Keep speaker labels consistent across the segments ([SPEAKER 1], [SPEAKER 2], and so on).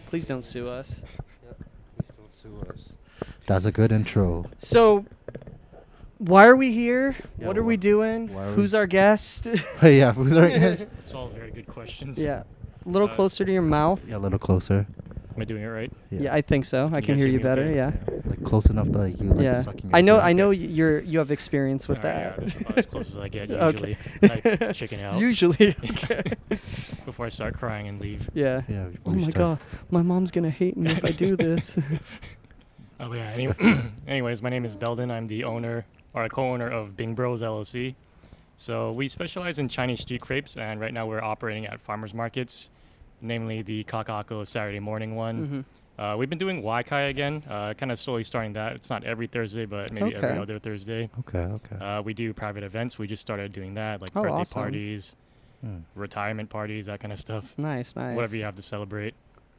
[SPEAKER 1] Please don't sue us.
[SPEAKER 2] Please don't sue us. That's a good intro.
[SPEAKER 1] So, why are we here?
[SPEAKER 2] Yeah,
[SPEAKER 1] What are we doing?
[SPEAKER 2] why are
[SPEAKER 1] Who's our guest?
[SPEAKER 2] Yeah, who's our guest?
[SPEAKER 3] It's all very good questions.
[SPEAKER 1] Yeah. A little closer to your mouth.
[SPEAKER 2] Yeah, a little closer.
[SPEAKER 3] Am I doing it right?
[SPEAKER 1] Yeah, I think so. I can
[SPEAKER 3] guys
[SPEAKER 1] hear
[SPEAKER 3] hear
[SPEAKER 1] you
[SPEAKER 3] me
[SPEAKER 1] better.
[SPEAKER 3] okay?
[SPEAKER 1] Yeah.
[SPEAKER 2] Like close enough that like, you like
[SPEAKER 1] Yeah.
[SPEAKER 2] sucking your
[SPEAKER 1] I know.
[SPEAKER 2] dick.
[SPEAKER 1] I know. You have experience with
[SPEAKER 3] Yeah,
[SPEAKER 1] that.
[SPEAKER 3] that's about as close as I get
[SPEAKER 1] Okay.
[SPEAKER 3] usually. I chicken out
[SPEAKER 1] Usually. Okay.
[SPEAKER 3] before I start crying and leave.
[SPEAKER 1] Yeah.
[SPEAKER 2] Yeah.
[SPEAKER 1] Oh
[SPEAKER 2] we
[SPEAKER 1] my
[SPEAKER 2] start-
[SPEAKER 1] god, my mom's gonna hate me if I do this.
[SPEAKER 3] Oh yeah. Anyways, my name is Beldon. I'm the owner or a co-owner of Bing Bros LLC. So we specialize in Chinese street crepes, and right now we're operating at farmers markets, namely the Kakako Saturday morning one.
[SPEAKER 1] Mhm.
[SPEAKER 3] We've been doing Waikai again, kind of slowly starting that. It's not every Thursday, but maybe every
[SPEAKER 1] Okay.
[SPEAKER 3] other Thursday.
[SPEAKER 2] Okay.
[SPEAKER 3] We do private events. We just started doing that, like
[SPEAKER 1] Oh,
[SPEAKER 3] birthday
[SPEAKER 1] awesome.
[SPEAKER 3] parties, retirement parties, that kind of stuff.
[SPEAKER 1] Nice.
[SPEAKER 3] Whatever you have to celebrate.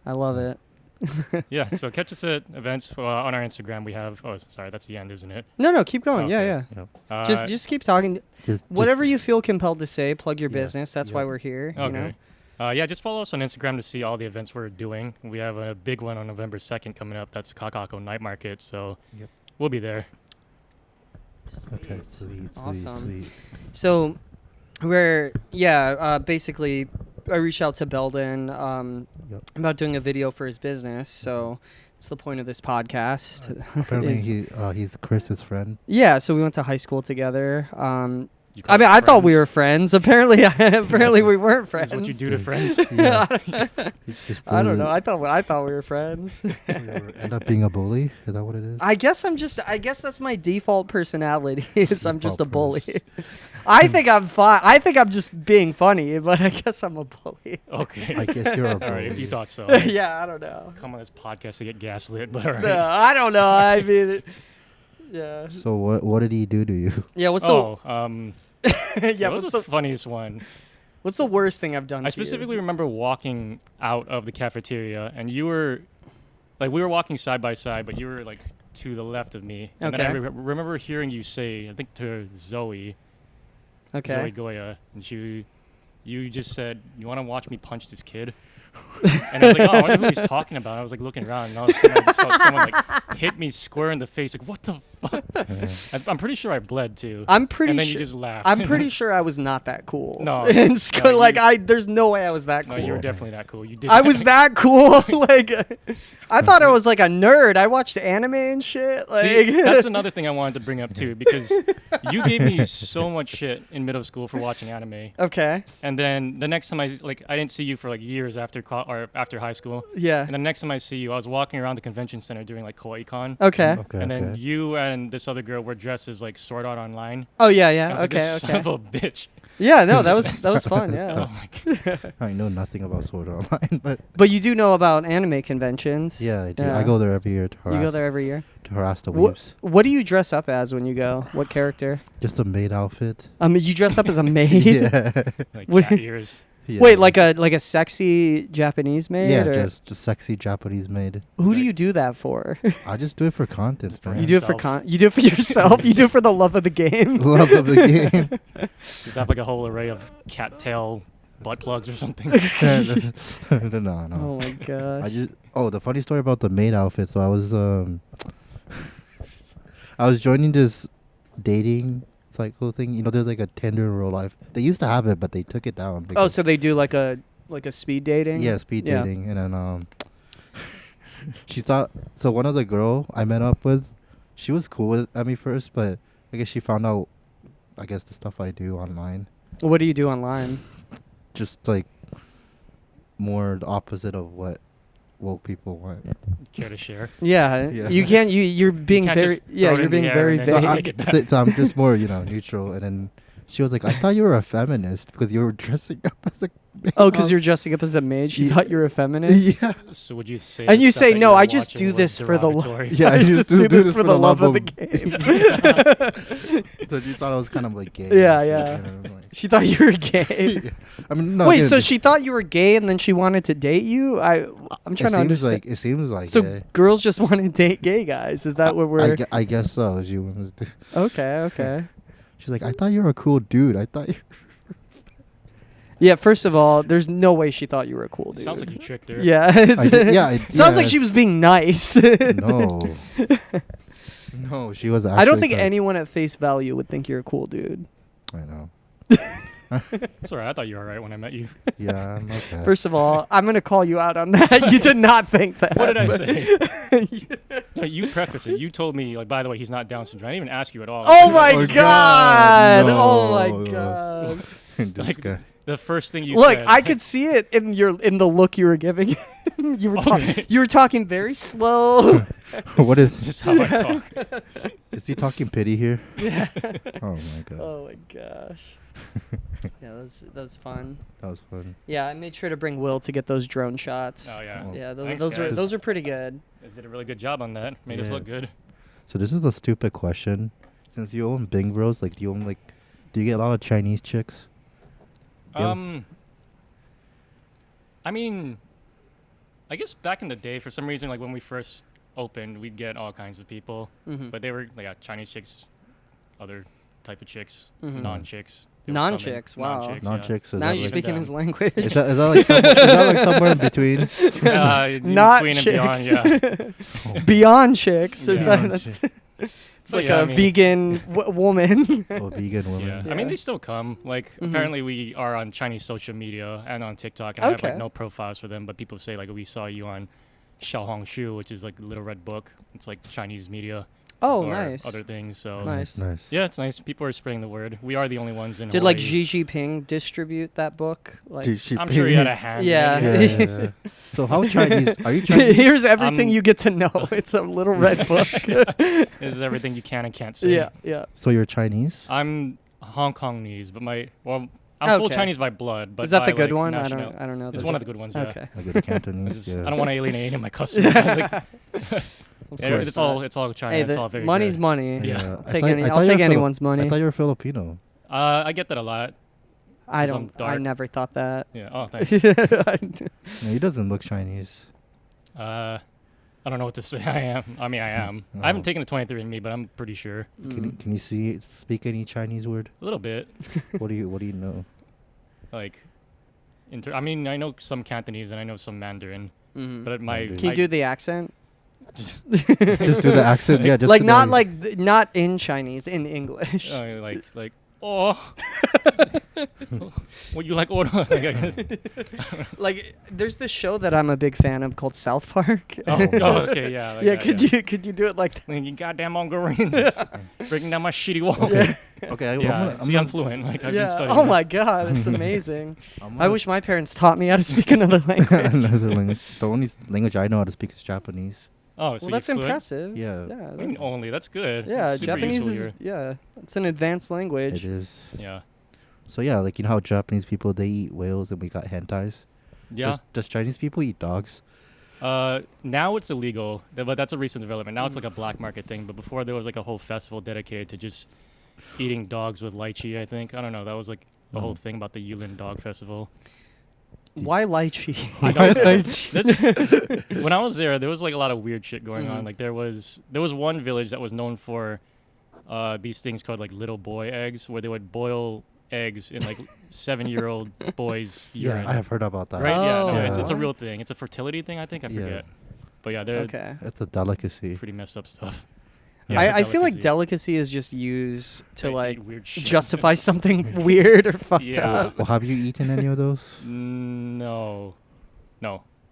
[SPEAKER 1] I love it.
[SPEAKER 3] Yeah, so catch us at events on our Instagram. We have. Oh, sorry, that's the end, isn't it?
[SPEAKER 1] No, keep going.
[SPEAKER 3] Okay.
[SPEAKER 1] Yeah.
[SPEAKER 2] Yep.
[SPEAKER 1] Just keep talking.
[SPEAKER 2] Just
[SPEAKER 1] Whatever you feel compelled to say, plug your
[SPEAKER 2] Yeah,
[SPEAKER 1] business. That's
[SPEAKER 2] yeah.
[SPEAKER 1] why we're here. You know?
[SPEAKER 3] Okay. Yeah, just follow us on Instagram to see all the events we're doing. We have a big one on November 2nd coming up. That's Kakako Night Market. So
[SPEAKER 2] Yep.
[SPEAKER 3] we'll be there.
[SPEAKER 2] Okay. Sweet.
[SPEAKER 1] Awesome.
[SPEAKER 2] Sweet.
[SPEAKER 1] So, basically, I reached out to Beldon
[SPEAKER 2] Yep.
[SPEAKER 1] about doing a video for his business. So, it's the point of this podcast.
[SPEAKER 2] Apparently
[SPEAKER 1] is-
[SPEAKER 2] he's Chris's friend.
[SPEAKER 1] Yeah, so we went to high school together.
[SPEAKER 3] You
[SPEAKER 1] I mean,
[SPEAKER 3] guys
[SPEAKER 1] I thought we
[SPEAKER 3] friends?
[SPEAKER 1] were friends. Apparently, we weren't friends.
[SPEAKER 3] That's what you do to friends.
[SPEAKER 2] Yeah. He just
[SPEAKER 1] I don't
[SPEAKER 2] bullied-
[SPEAKER 1] know. I thought we were friends.
[SPEAKER 2] End up being a bully. Is that what it is?
[SPEAKER 1] I guess that's my default personality. Is I'm just a
[SPEAKER 2] Default
[SPEAKER 1] bully.
[SPEAKER 2] pers-
[SPEAKER 1] I think I'm fine. I think I'm just being funny, but I guess I'm a bully.
[SPEAKER 3] Okay.
[SPEAKER 2] I guess you're a
[SPEAKER 3] All
[SPEAKER 2] bully.
[SPEAKER 3] right, if you thought so.
[SPEAKER 1] Yeah, I don't know.
[SPEAKER 3] Come on this podcast to get gaslit, but all right.
[SPEAKER 1] No, I don't know. I mean, yeah.
[SPEAKER 2] So what did he do to you?
[SPEAKER 1] Yeah. What's
[SPEAKER 3] Yeah,
[SPEAKER 1] what's
[SPEAKER 3] what's
[SPEAKER 1] the
[SPEAKER 3] the funniest one?
[SPEAKER 1] what's the worst thing I've done?
[SPEAKER 3] I
[SPEAKER 1] to you?
[SPEAKER 3] specifically remember walking out of the cafeteria, and you were, like, we were walking side by side, but you were, like, to the left of me. And then I
[SPEAKER 1] Okay.
[SPEAKER 3] remember hearing you say, I think to Zoe
[SPEAKER 1] Okay.
[SPEAKER 3] Goya, and you just said, "You want to watch me punch this kid?" And I was like, "Oh, I wonder who he's talking about." I was like looking around, and all of a sudden I just felt someone like hit me square in the face. Like, what the fuck?
[SPEAKER 2] Yeah.
[SPEAKER 3] I'm pretty sure I bled too.
[SPEAKER 1] I'm pretty
[SPEAKER 3] and then
[SPEAKER 1] sure.
[SPEAKER 3] you just laughed.
[SPEAKER 1] I'm pretty sure I was not that cool.
[SPEAKER 3] No,
[SPEAKER 1] in
[SPEAKER 3] no,
[SPEAKER 1] school,
[SPEAKER 3] you-
[SPEAKER 1] like there's no way I was that
[SPEAKER 3] No,
[SPEAKER 1] cool.
[SPEAKER 3] you were definitely that cool. You did.
[SPEAKER 1] I was that cool. Like, I thought I was like a nerd. I watched anime and shit. Like,
[SPEAKER 3] See, that's another thing I wanted to bring up too, because you gave me so much shit in middle school for watching anime,
[SPEAKER 1] okay.
[SPEAKER 3] and then the next time I didn't see you for like years after after high school,
[SPEAKER 1] Yeah.
[SPEAKER 3] and the next time I see you, I was walking around the convention center during like KoeiCon,
[SPEAKER 1] Okay.
[SPEAKER 2] Okay.
[SPEAKER 3] and then
[SPEAKER 2] okay.
[SPEAKER 3] you and this other girl were dressed as like Sword Art Online.
[SPEAKER 1] Oh yeah,
[SPEAKER 3] I
[SPEAKER 1] yeah.
[SPEAKER 3] was like,
[SPEAKER 1] Okay,
[SPEAKER 3] this
[SPEAKER 1] okay.
[SPEAKER 3] son of a bitch.
[SPEAKER 1] Yeah, no, that was fun. Yeah.
[SPEAKER 3] Oh my god.
[SPEAKER 2] I know nothing about Sword Art Online, but
[SPEAKER 1] But you do know about anime conventions.
[SPEAKER 2] yeah, I do. I go there every year to harass.
[SPEAKER 1] You go there every year.
[SPEAKER 2] to harass the
[SPEAKER 1] What,
[SPEAKER 2] weebs.
[SPEAKER 1] what do you dress up as when you go? What character?
[SPEAKER 2] Just a maid outfit.
[SPEAKER 1] You dress up as a maid.
[SPEAKER 2] Yeah.
[SPEAKER 3] Like
[SPEAKER 1] What-
[SPEAKER 3] cat ears.
[SPEAKER 2] Yeah.
[SPEAKER 1] Wait, like a sexy Japanese maid?
[SPEAKER 2] Yeah,
[SPEAKER 1] or?
[SPEAKER 2] just sexy Japanese maid.
[SPEAKER 1] Who do you do that for?
[SPEAKER 2] I just do it for content,
[SPEAKER 3] For
[SPEAKER 2] man.
[SPEAKER 1] You do it for
[SPEAKER 3] yourself.
[SPEAKER 1] you do it for yourself. You do it for the love of the game.
[SPEAKER 2] Love of the game.
[SPEAKER 3] Just have like a whole array of cattail butt plugs or something.
[SPEAKER 2] no.
[SPEAKER 1] Oh my gosh.
[SPEAKER 2] The funny story about the maid outfit. So I was joining this dating cycle thing. You know, there's like a Tinder in real life. They used to have it, but they took it down.
[SPEAKER 1] Oh,
[SPEAKER 2] because-
[SPEAKER 1] so they do like a speed dating?
[SPEAKER 2] yeah, speed
[SPEAKER 1] Yeah.
[SPEAKER 2] dating, and then she thought so. One of the girl I met up with, she was cool at me first, but I guess she found out, the stuff I do online,
[SPEAKER 1] What do you do online?
[SPEAKER 2] just like more the opposite of what woke people want.
[SPEAKER 3] Care to share?
[SPEAKER 1] Yeah,
[SPEAKER 2] Yeah.
[SPEAKER 1] you can't. You're being
[SPEAKER 3] can't
[SPEAKER 1] very.
[SPEAKER 3] just
[SPEAKER 1] Yeah,
[SPEAKER 3] throw it
[SPEAKER 1] you're
[SPEAKER 3] in the
[SPEAKER 1] being
[SPEAKER 3] air
[SPEAKER 1] very
[SPEAKER 3] and then just
[SPEAKER 1] vague.
[SPEAKER 3] take it back.
[SPEAKER 2] So I'm just more, neutral. And then she was like, "I thought you were a feminist because you were dressing up as a."
[SPEAKER 1] Oh, because you're dressing up as a maid. She
[SPEAKER 2] Yeah.
[SPEAKER 1] thought you were a feminist.
[SPEAKER 2] Yeah.
[SPEAKER 3] So would you say?
[SPEAKER 1] And
[SPEAKER 3] the
[SPEAKER 1] you
[SPEAKER 3] stuff
[SPEAKER 1] say,
[SPEAKER 3] that
[SPEAKER 1] "No,
[SPEAKER 3] you were
[SPEAKER 1] I just
[SPEAKER 3] watching
[SPEAKER 1] do
[SPEAKER 3] was
[SPEAKER 1] this for the
[SPEAKER 3] derogatory?
[SPEAKER 2] Yeah,
[SPEAKER 1] I just do this for the love of the game."
[SPEAKER 2] So she thought I was kind of like gay.
[SPEAKER 1] Yeah,
[SPEAKER 2] and
[SPEAKER 1] yeah.
[SPEAKER 2] shit, and I'm like-
[SPEAKER 1] She thought you were gay.
[SPEAKER 2] Yeah. I mean, no.
[SPEAKER 1] Wait,
[SPEAKER 2] again,
[SPEAKER 1] so she thought you were gay and then she wanted to date you? I'm trying to understand.
[SPEAKER 2] It seems like.
[SPEAKER 1] So
[SPEAKER 2] gay.
[SPEAKER 1] girls just want to date gay guys. Is that what we're?
[SPEAKER 2] I guess so. She was.
[SPEAKER 1] Okay.
[SPEAKER 2] She's like, I thought you were a cool dude. I thought you.
[SPEAKER 1] Yeah, first of all, there's no way she thought you were a cool dude.
[SPEAKER 3] Sounds like you tricked her.
[SPEAKER 1] Yeah. Sounds like she was being nice.
[SPEAKER 2] No. No, she was actually.
[SPEAKER 1] I don't think
[SPEAKER 2] like-
[SPEAKER 1] anyone at face value would think you're a cool dude.
[SPEAKER 2] I know.
[SPEAKER 3] It's alright. I thought you were alright when I met you.
[SPEAKER 2] Yeah, I'm okay.
[SPEAKER 1] First of all, I'm going to call you out on that. You did not think that.
[SPEAKER 3] What did I say? No, you prefaced it. You told me, like, by the way, he's not Down syndrome. I didn't even ask you at all.
[SPEAKER 1] Oh my
[SPEAKER 2] Oh,
[SPEAKER 1] God.
[SPEAKER 2] God.
[SPEAKER 1] Oh my
[SPEAKER 2] No.
[SPEAKER 1] God.
[SPEAKER 2] This
[SPEAKER 3] Like,
[SPEAKER 2] guy.
[SPEAKER 3] the first thing you
[SPEAKER 1] Look,
[SPEAKER 3] said.
[SPEAKER 1] I could see it in the look you were giving. You were talking very slow.
[SPEAKER 2] What
[SPEAKER 3] It's
[SPEAKER 2] is?
[SPEAKER 3] just how I talk.
[SPEAKER 2] Is he talking pity here?
[SPEAKER 1] Yeah.
[SPEAKER 2] Oh my god.
[SPEAKER 1] Oh my gosh. Yeah, that was fun.
[SPEAKER 2] That was fun.
[SPEAKER 1] Yeah, I made sure to bring Will to get those drone shots.
[SPEAKER 3] Oh, yeah.
[SPEAKER 2] Oh.
[SPEAKER 1] Yeah,
[SPEAKER 3] Thanks,
[SPEAKER 1] those
[SPEAKER 3] guys.
[SPEAKER 1] are pretty good.
[SPEAKER 3] You did a really good job on that. Made us
[SPEAKER 2] Yeah.
[SPEAKER 3] look good.
[SPEAKER 2] So this is a stupid question. Since you own Bing Bros, like, do you get a lot of Chinese chicks? Yeah.
[SPEAKER 3] I mean, I guess back in the day, for some reason, like when we first opened, we'd get all kinds of people,
[SPEAKER 1] Mhm.
[SPEAKER 3] but they were like Chinese chicks, other type of chicks,
[SPEAKER 1] Mhm.
[SPEAKER 3] non-chicks. They would come in.
[SPEAKER 1] Non-chicks, wow.
[SPEAKER 3] Non-chicks, yeah.
[SPEAKER 2] Non-chicks.
[SPEAKER 1] Now you're
[SPEAKER 3] even
[SPEAKER 1] speaking
[SPEAKER 3] them.
[SPEAKER 1] his language.
[SPEAKER 2] Is that like is that like somewhere in between?
[SPEAKER 3] In
[SPEAKER 1] Not
[SPEAKER 3] between and
[SPEAKER 1] chicks.
[SPEAKER 3] beyond, yeah.
[SPEAKER 1] Beyond chicks. Is
[SPEAKER 3] Beyond
[SPEAKER 1] that's it's
[SPEAKER 3] But
[SPEAKER 1] like
[SPEAKER 3] yeah,
[SPEAKER 1] a
[SPEAKER 3] I mean-
[SPEAKER 1] vegan woman.
[SPEAKER 2] Oh, vegan woman.
[SPEAKER 3] Yeah.
[SPEAKER 1] Yeah.
[SPEAKER 3] I mean, they still come. Like,
[SPEAKER 1] Mhm.
[SPEAKER 3] apparently we are on Chinese social media and on TikTok, and I have
[SPEAKER 1] Okay.
[SPEAKER 3] like no profiles for them, but people say like we saw you on Xiaohongshu, which is like the Little Red Book. It's like Chinese media.
[SPEAKER 1] Oh,
[SPEAKER 3] or
[SPEAKER 1] nice.
[SPEAKER 3] Other things. So
[SPEAKER 1] Nice.
[SPEAKER 2] Nice.
[SPEAKER 3] yeah, it's nice. People are spreading the word. We are the only ones in
[SPEAKER 1] Did like
[SPEAKER 3] Hawaii.
[SPEAKER 1] Xi Jinping distribute that book? Like,
[SPEAKER 3] I'm sure he had a hand. in
[SPEAKER 1] Yeah.
[SPEAKER 3] it.
[SPEAKER 2] Yeah, yeah, yeah. So how Chinese are you Chinese?
[SPEAKER 1] here's everything
[SPEAKER 3] I'm-
[SPEAKER 1] you get to know. It's a little red book.
[SPEAKER 3] This is everything you can and can't say.
[SPEAKER 1] Yeah, yeah.
[SPEAKER 2] So you're Chinese?
[SPEAKER 3] I'm Hong Kongese, but I'm full
[SPEAKER 1] Okay.
[SPEAKER 3] Chinese by blood. But
[SPEAKER 1] Is that
[SPEAKER 3] by,
[SPEAKER 1] the good
[SPEAKER 3] like,
[SPEAKER 1] one? I
[SPEAKER 3] national-
[SPEAKER 1] don't know.
[SPEAKER 3] It's
[SPEAKER 1] the
[SPEAKER 3] one of
[SPEAKER 1] diff-
[SPEAKER 3] the good ones. Yeah.
[SPEAKER 1] Okay.
[SPEAKER 2] Like the Cantonese.
[SPEAKER 3] I
[SPEAKER 2] Yeah.
[SPEAKER 3] don't want to alienate any of my customers. Like,
[SPEAKER 1] Of
[SPEAKER 3] yeah,
[SPEAKER 1] course
[SPEAKER 3] it's
[SPEAKER 1] not.
[SPEAKER 3] all China.
[SPEAKER 1] Hey,
[SPEAKER 3] it's all very
[SPEAKER 1] money's
[SPEAKER 3] good.
[SPEAKER 1] money.
[SPEAKER 3] Yeah.
[SPEAKER 1] I'll take anyone's money.
[SPEAKER 2] I thought you were Filipino.
[SPEAKER 3] I get that a lot.
[SPEAKER 1] I
[SPEAKER 3] 'cause I'm
[SPEAKER 1] don't. I
[SPEAKER 3] dark.
[SPEAKER 1] never thought that.
[SPEAKER 3] Yeah. Oh, thanks.
[SPEAKER 2] No, he doesn't look Chinese.
[SPEAKER 3] I don't know what to say. I am. I mean, I am.
[SPEAKER 2] Oh.
[SPEAKER 3] I haven't taken the 23andMe, but I'm pretty sure.
[SPEAKER 1] Mm.
[SPEAKER 2] Can you speak any Chinese word?
[SPEAKER 3] A little bit.
[SPEAKER 2] What do you know?
[SPEAKER 3] Like, I mean, I know some Cantonese and I know some Mandarin,
[SPEAKER 1] Mhm.
[SPEAKER 3] but my
[SPEAKER 1] Can you do the accent?
[SPEAKER 3] just,
[SPEAKER 2] Just do the accent. Yeah, just
[SPEAKER 1] Like
[SPEAKER 2] do
[SPEAKER 1] not
[SPEAKER 2] the-
[SPEAKER 1] like not in Chinese, in English.
[SPEAKER 3] like oh, what you like order? Like, I guess.
[SPEAKER 1] Like there's this show that I'm a big fan of called South Park.
[SPEAKER 3] Oh, okay, yeah. Like
[SPEAKER 1] yeah,
[SPEAKER 3] that,
[SPEAKER 1] could you do it like that?
[SPEAKER 3] Like, you goddamn Mongolians breaking down my shitty wall.
[SPEAKER 2] Okay. Okay.
[SPEAKER 3] Yeah, see, I'm fluent. Like I've been
[SPEAKER 1] Yeah.
[SPEAKER 3] studying.
[SPEAKER 1] Oh
[SPEAKER 3] that.
[SPEAKER 1] my god, it's amazing.
[SPEAKER 2] I'm
[SPEAKER 1] I wish my parents taught me how to speak another language.
[SPEAKER 2] another language. The only language I know how to speak is Japanese.
[SPEAKER 3] Oh, so
[SPEAKER 1] Well,
[SPEAKER 3] you're
[SPEAKER 1] that's
[SPEAKER 3] fluent?
[SPEAKER 1] impressive.
[SPEAKER 2] Yeah.
[SPEAKER 1] Yeah.
[SPEAKER 3] I mean,
[SPEAKER 1] That's,
[SPEAKER 3] only that's good.
[SPEAKER 1] yeah.
[SPEAKER 3] It's super
[SPEAKER 1] Japanese
[SPEAKER 3] useful
[SPEAKER 1] is
[SPEAKER 3] here.
[SPEAKER 1] it's an advanced language.
[SPEAKER 2] It is.
[SPEAKER 3] Yeah.
[SPEAKER 2] So yeah, like you know how Japanese people they eat whales and we got hentais.
[SPEAKER 3] Yeah.
[SPEAKER 2] Does Chinese people eat dogs?
[SPEAKER 3] Now it's illegal, but that's a recent development. Now it's like a black market thing. But before there was like a whole festival dedicated to just eating dogs with lychee. I think I don't know. That was like the whole thing about the Yulin Dog Festival.
[SPEAKER 1] Why lychee?
[SPEAKER 3] I don't know. That's, when I was there was like a lot of weird shit going
[SPEAKER 1] Mhm.
[SPEAKER 3] on. Like there was one village that was known for these things called like little boy eggs, where they would boil eggs in like 7-year-old boys' urine.
[SPEAKER 2] Yeah, I have heard about that.
[SPEAKER 3] Right? Yeah, no,
[SPEAKER 1] Oh.
[SPEAKER 3] it's a real
[SPEAKER 1] What?
[SPEAKER 3] thing. It's a fertility thing, I think. I
[SPEAKER 2] Yeah.
[SPEAKER 3] forget. But yeah, they're
[SPEAKER 1] Okay.
[SPEAKER 2] It's a delicacy.
[SPEAKER 3] pretty messed up stuff.
[SPEAKER 2] Yeah.
[SPEAKER 3] it's a
[SPEAKER 1] I feel like
[SPEAKER 3] delicacy.
[SPEAKER 1] delicacy is just used to
[SPEAKER 3] They eat
[SPEAKER 1] like
[SPEAKER 3] weird shit.
[SPEAKER 1] justify something weird or fucked
[SPEAKER 3] Yeah.
[SPEAKER 1] up.
[SPEAKER 2] Well, have you eaten any of those?
[SPEAKER 3] No.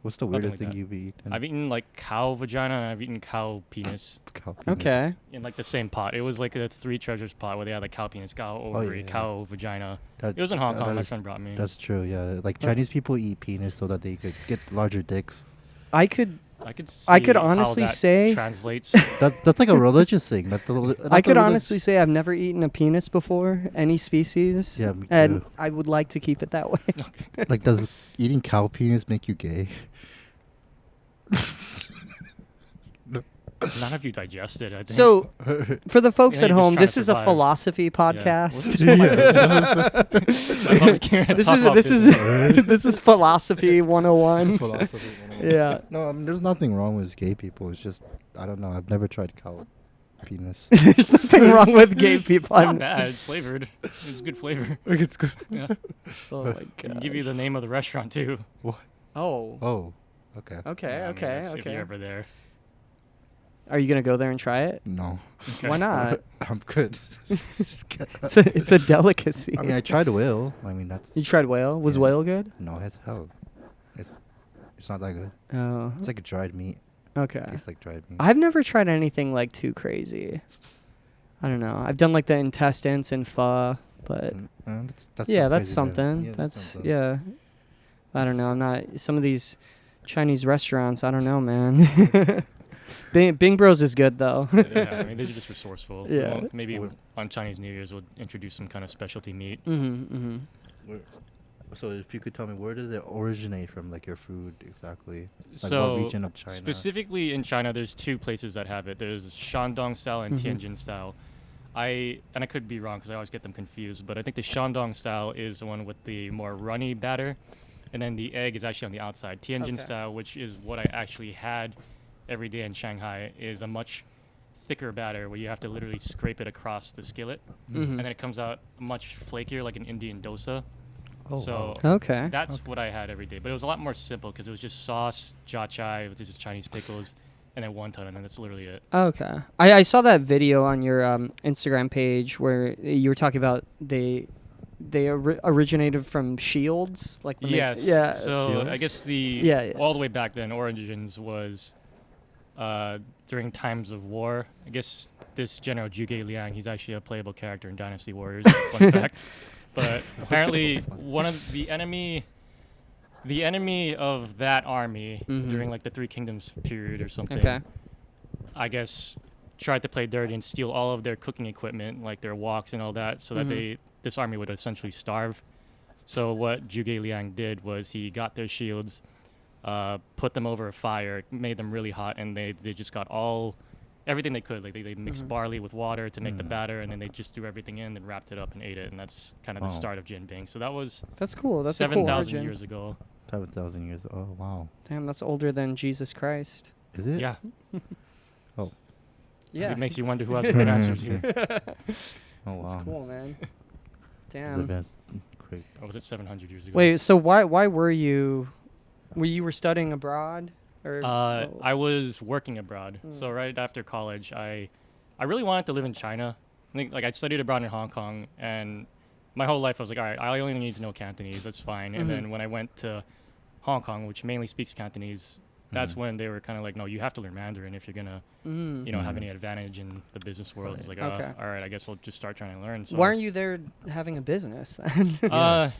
[SPEAKER 2] What's the
[SPEAKER 3] Nothing
[SPEAKER 2] weirdest
[SPEAKER 3] like
[SPEAKER 2] thing
[SPEAKER 3] that.
[SPEAKER 2] you've eaten?
[SPEAKER 3] I've eaten like cow vagina and I've eaten cow penis
[SPEAKER 2] Cow penis.
[SPEAKER 1] Okay.
[SPEAKER 3] in like the same pot. It was like a 3 treasures pot where they had like cow penis, cow ovary,
[SPEAKER 2] yeah.
[SPEAKER 3] cow vagina.
[SPEAKER 2] That-
[SPEAKER 3] It was in Hong
[SPEAKER 2] that
[SPEAKER 3] Kong. My
[SPEAKER 2] is-
[SPEAKER 3] friend brought me.
[SPEAKER 2] That's true. Yeah, like Chinese people eat penis so that they could get larger dicks.
[SPEAKER 1] I could
[SPEAKER 3] I could
[SPEAKER 1] I could
[SPEAKER 3] see how
[SPEAKER 1] honestly
[SPEAKER 3] that
[SPEAKER 1] say-
[SPEAKER 3] translates.
[SPEAKER 2] That's like a religious thing.
[SPEAKER 1] I could honestly say I've never eaten a penis before, any species.
[SPEAKER 2] Yeah, me
[SPEAKER 1] And
[SPEAKER 2] too.
[SPEAKER 1] I would like to keep it that way.
[SPEAKER 2] Like, does eating cow penis make you gay?
[SPEAKER 3] Not if you digest it, I think.
[SPEAKER 1] So, for the folks
[SPEAKER 3] Yeah,
[SPEAKER 1] at
[SPEAKER 3] you're just
[SPEAKER 1] home,
[SPEAKER 3] trying
[SPEAKER 1] this
[SPEAKER 3] to
[SPEAKER 1] is a
[SPEAKER 3] survive.
[SPEAKER 1] philosophy
[SPEAKER 3] Yeah.
[SPEAKER 1] podcast.
[SPEAKER 3] This
[SPEAKER 1] This is philosophy 101.
[SPEAKER 2] Philosophy.
[SPEAKER 1] Yeah.
[SPEAKER 2] No, there's nothing wrong with gay people. It's just I don't know. I've never tried cow. penis.
[SPEAKER 1] There's nothing wrong with gay people.
[SPEAKER 3] It's not bad. It's flavored. It's good flavor.
[SPEAKER 2] It's good.
[SPEAKER 3] Yeah.
[SPEAKER 1] Oh my
[SPEAKER 3] I can
[SPEAKER 1] god.
[SPEAKER 3] give you the name of the restaurant too.
[SPEAKER 1] Oh.
[SPEAKER 2] Oh, okay.
[SPEAKER 1] Okay.
[SPEAKER 3] Yeah, I mean,
[SPEAKER 1] Okay.
[SPEAKER 3] If you're
[SPEAKER 1] Okay.
[SPEAKER 3] ever there.
[SPEAKER 1] Are you gonna go there and try it?
[SPEAKER 2] No,
[SPEAKER 3] Okay.
[SPEAKER 1] Why not?
[SPEAKER 2] I'm good.
[SPEAKER 1] It's a delicacy.
[SPEAKER 2] I mean, I tried whale. I mean, that's
[SPEAKER 1] You tried whale? Was
[SPEAKER 2] Yeah.
[SPEAKER 1] whale good?
[SPEAKER 2] no, it's hell. It's not that good.
[SPEAKER 1] Oh.
[SPEAKER 2] It's like a dried meat.
[SPEAKER 1] Okay.
[SPEAKER 2] It's like dried meat.
[SPEAKER 1] I've never tried anything like too crazy. I don't know. I've done like the intestines and pho, but
[SPEAKER 2] That's
[SPEAKER 1] yeah,
[SPEAKER 2] not
[SPEAKER 1] that's
[SPEAKER 2] crazy,
[SPEAKER 1] something.
[SPEAKER 2] yeah,
[SPEAKER 1] That's
[SPEAKER 2] something.
[SPEAKER 1] yeah. I don't know. I'm not some of these Chinese restaurants. I don't know, man. Bing Bros is good though.
[SPEAKER 3] Yeah, I mean, they're just resourceful.
[SPEAKER 1] Yeah.
[SPEAKER 3] Well, maybe on Chinese New Year's we'll introduce some kind of specialty meat.
[SPEAKER 2] So if you could tell me, where did it originate from, like your food exactly? Like
[SPEAKER 3] So
[SPEAKER 2] what region of China?
[SPEAKER 3] specifically in China, there's two places that have it. There's Shandong style and
[SPEAKER 1] Mhm.
[SPEAKER 3] Tianjin style. I could be wrong because I always get them confused, but I think the Shandong style is the one with the more runny batter, and then the egg is actually on the outside. Tianjin
[SPEAKER 1] Okay.
[SPEAKER 3] style, which is what I actually had every day in Shanghai, is a much thicker batter where you have to literally scrape it across the skillet,
[SPEAKER 1] Mhm.
[SPEAKER 3] and then it comes out much flakier, like an Indian dosa.
[SPEAKER 2] Oh,
[SPEAKER 3] So
[SPEAKER 2] wow.
[SPEAKER 1] Okay.
[SPEAKER 3] that's what I had every day, but it was a lot more simple because it was just sauce, cha chai, with just Chinese pickles, and then wonton, and then that's literally it.
[SPEAKER 1] Okay. I saw that video on your Instagram page where you were talking about they originated from shields, like when they-
[SPEAKER 3] Yes.
[SPEAKER 1] yeah.
[SPEAKER 3] So
[SPEAKER 2] Shields?
[SPEAKER 3] I guess the
[SPEAKER 1] Yeah.
[SPEAKER 3] all the way back then, origins was during times of war. I guess this General Zhuge Liang, he's actually a playable character in Dynasty Warriors. Fun fact. But apparently, one of the enemy of that army
[SPEAKER 1] Mhm.
[SPEAKER 3] during like the Three Kingdoms period or something,
[SPEAKER 1] Okay.
[SPEAKER 3] I guess, tried to play dirty and steal all of their cooking equipment, like their woks and all that, so that
[SPEAKER 1] Mhm.
[SPEAKER 3] this army would essentially starve. So what Zhuge Liang did was he got their shields, put them over a fire, made them really hot, and they just got everything they could. Like they mixed
[SPEAKER 1] Mhm.
[SPEAKER 3] barley with water to make the
[SPEAKER 2] Mm.
[SPEAKER 3] batter, and then they just threw everything in and wrapped it up and ate it. And that's kind of the
[SPEAKER 2] Wow.
[SPEAKER 3] start of Jin Bing. So that was
[SPEAKER 1] That's cool. That's a cool
[SPEAKER 3] 7,000
[SPEAKER 1] origin.
[SPEAKER 3] years ago.
[SPEAKER 2] 7,000 years. Oh, wow.
[SPEAKER 1] Damn, that's older than Jesus Christ.
[SPEAKER 2] Is it?
[SPEAKER 3] Yeah.
[SPEAKER 1] Yeah.
[SPEAKER 3] It makes you wonder who has good answers here.
[SPEAKER 2] Oh, wow.
[SPEAKER 1] That's cool, man.
[SPEAKER 2] It's the
[SPEAKER 1] Damn.
[SPEAKER 2] best. Great.
[SPEAKER 3] Or was it 700 years ago?
[SPEAKER 1] Wait, so why were you studying abroad or
[SPEAKER 3] I was working abroad.
[SPEAKER 1] Mm.
[SPEAKER 3] So right after college, I really wanted to live in China. I think like I studied abroad in Hong Kong, and my whole life I was like, all right, I only need to know Cantonese. That's fine.
[SPEAKER 1] Mhm.
[SPEAKER 3] And then when I went to Hong Kong, which mainly speaks Cantonese, that's
[SPEAKER 2] Mhm.
[SPEAKER 3] when they were kind of like, no, you have to learn Mandarin if you're gonna,
[SPEAKER 1] Mm.
[SPEAKER 3] have
[SPEAKER 2] Mhm.
[SPEAKER 3] any advantage in the business world. It's like,
[SPEAKER 1] Okay.
[SPEAKER 3] all right, I guess I'll just start trying to learn. So,
[SPEAKER 1] Why aren't you there having a business then?
[SPEAKER 3] to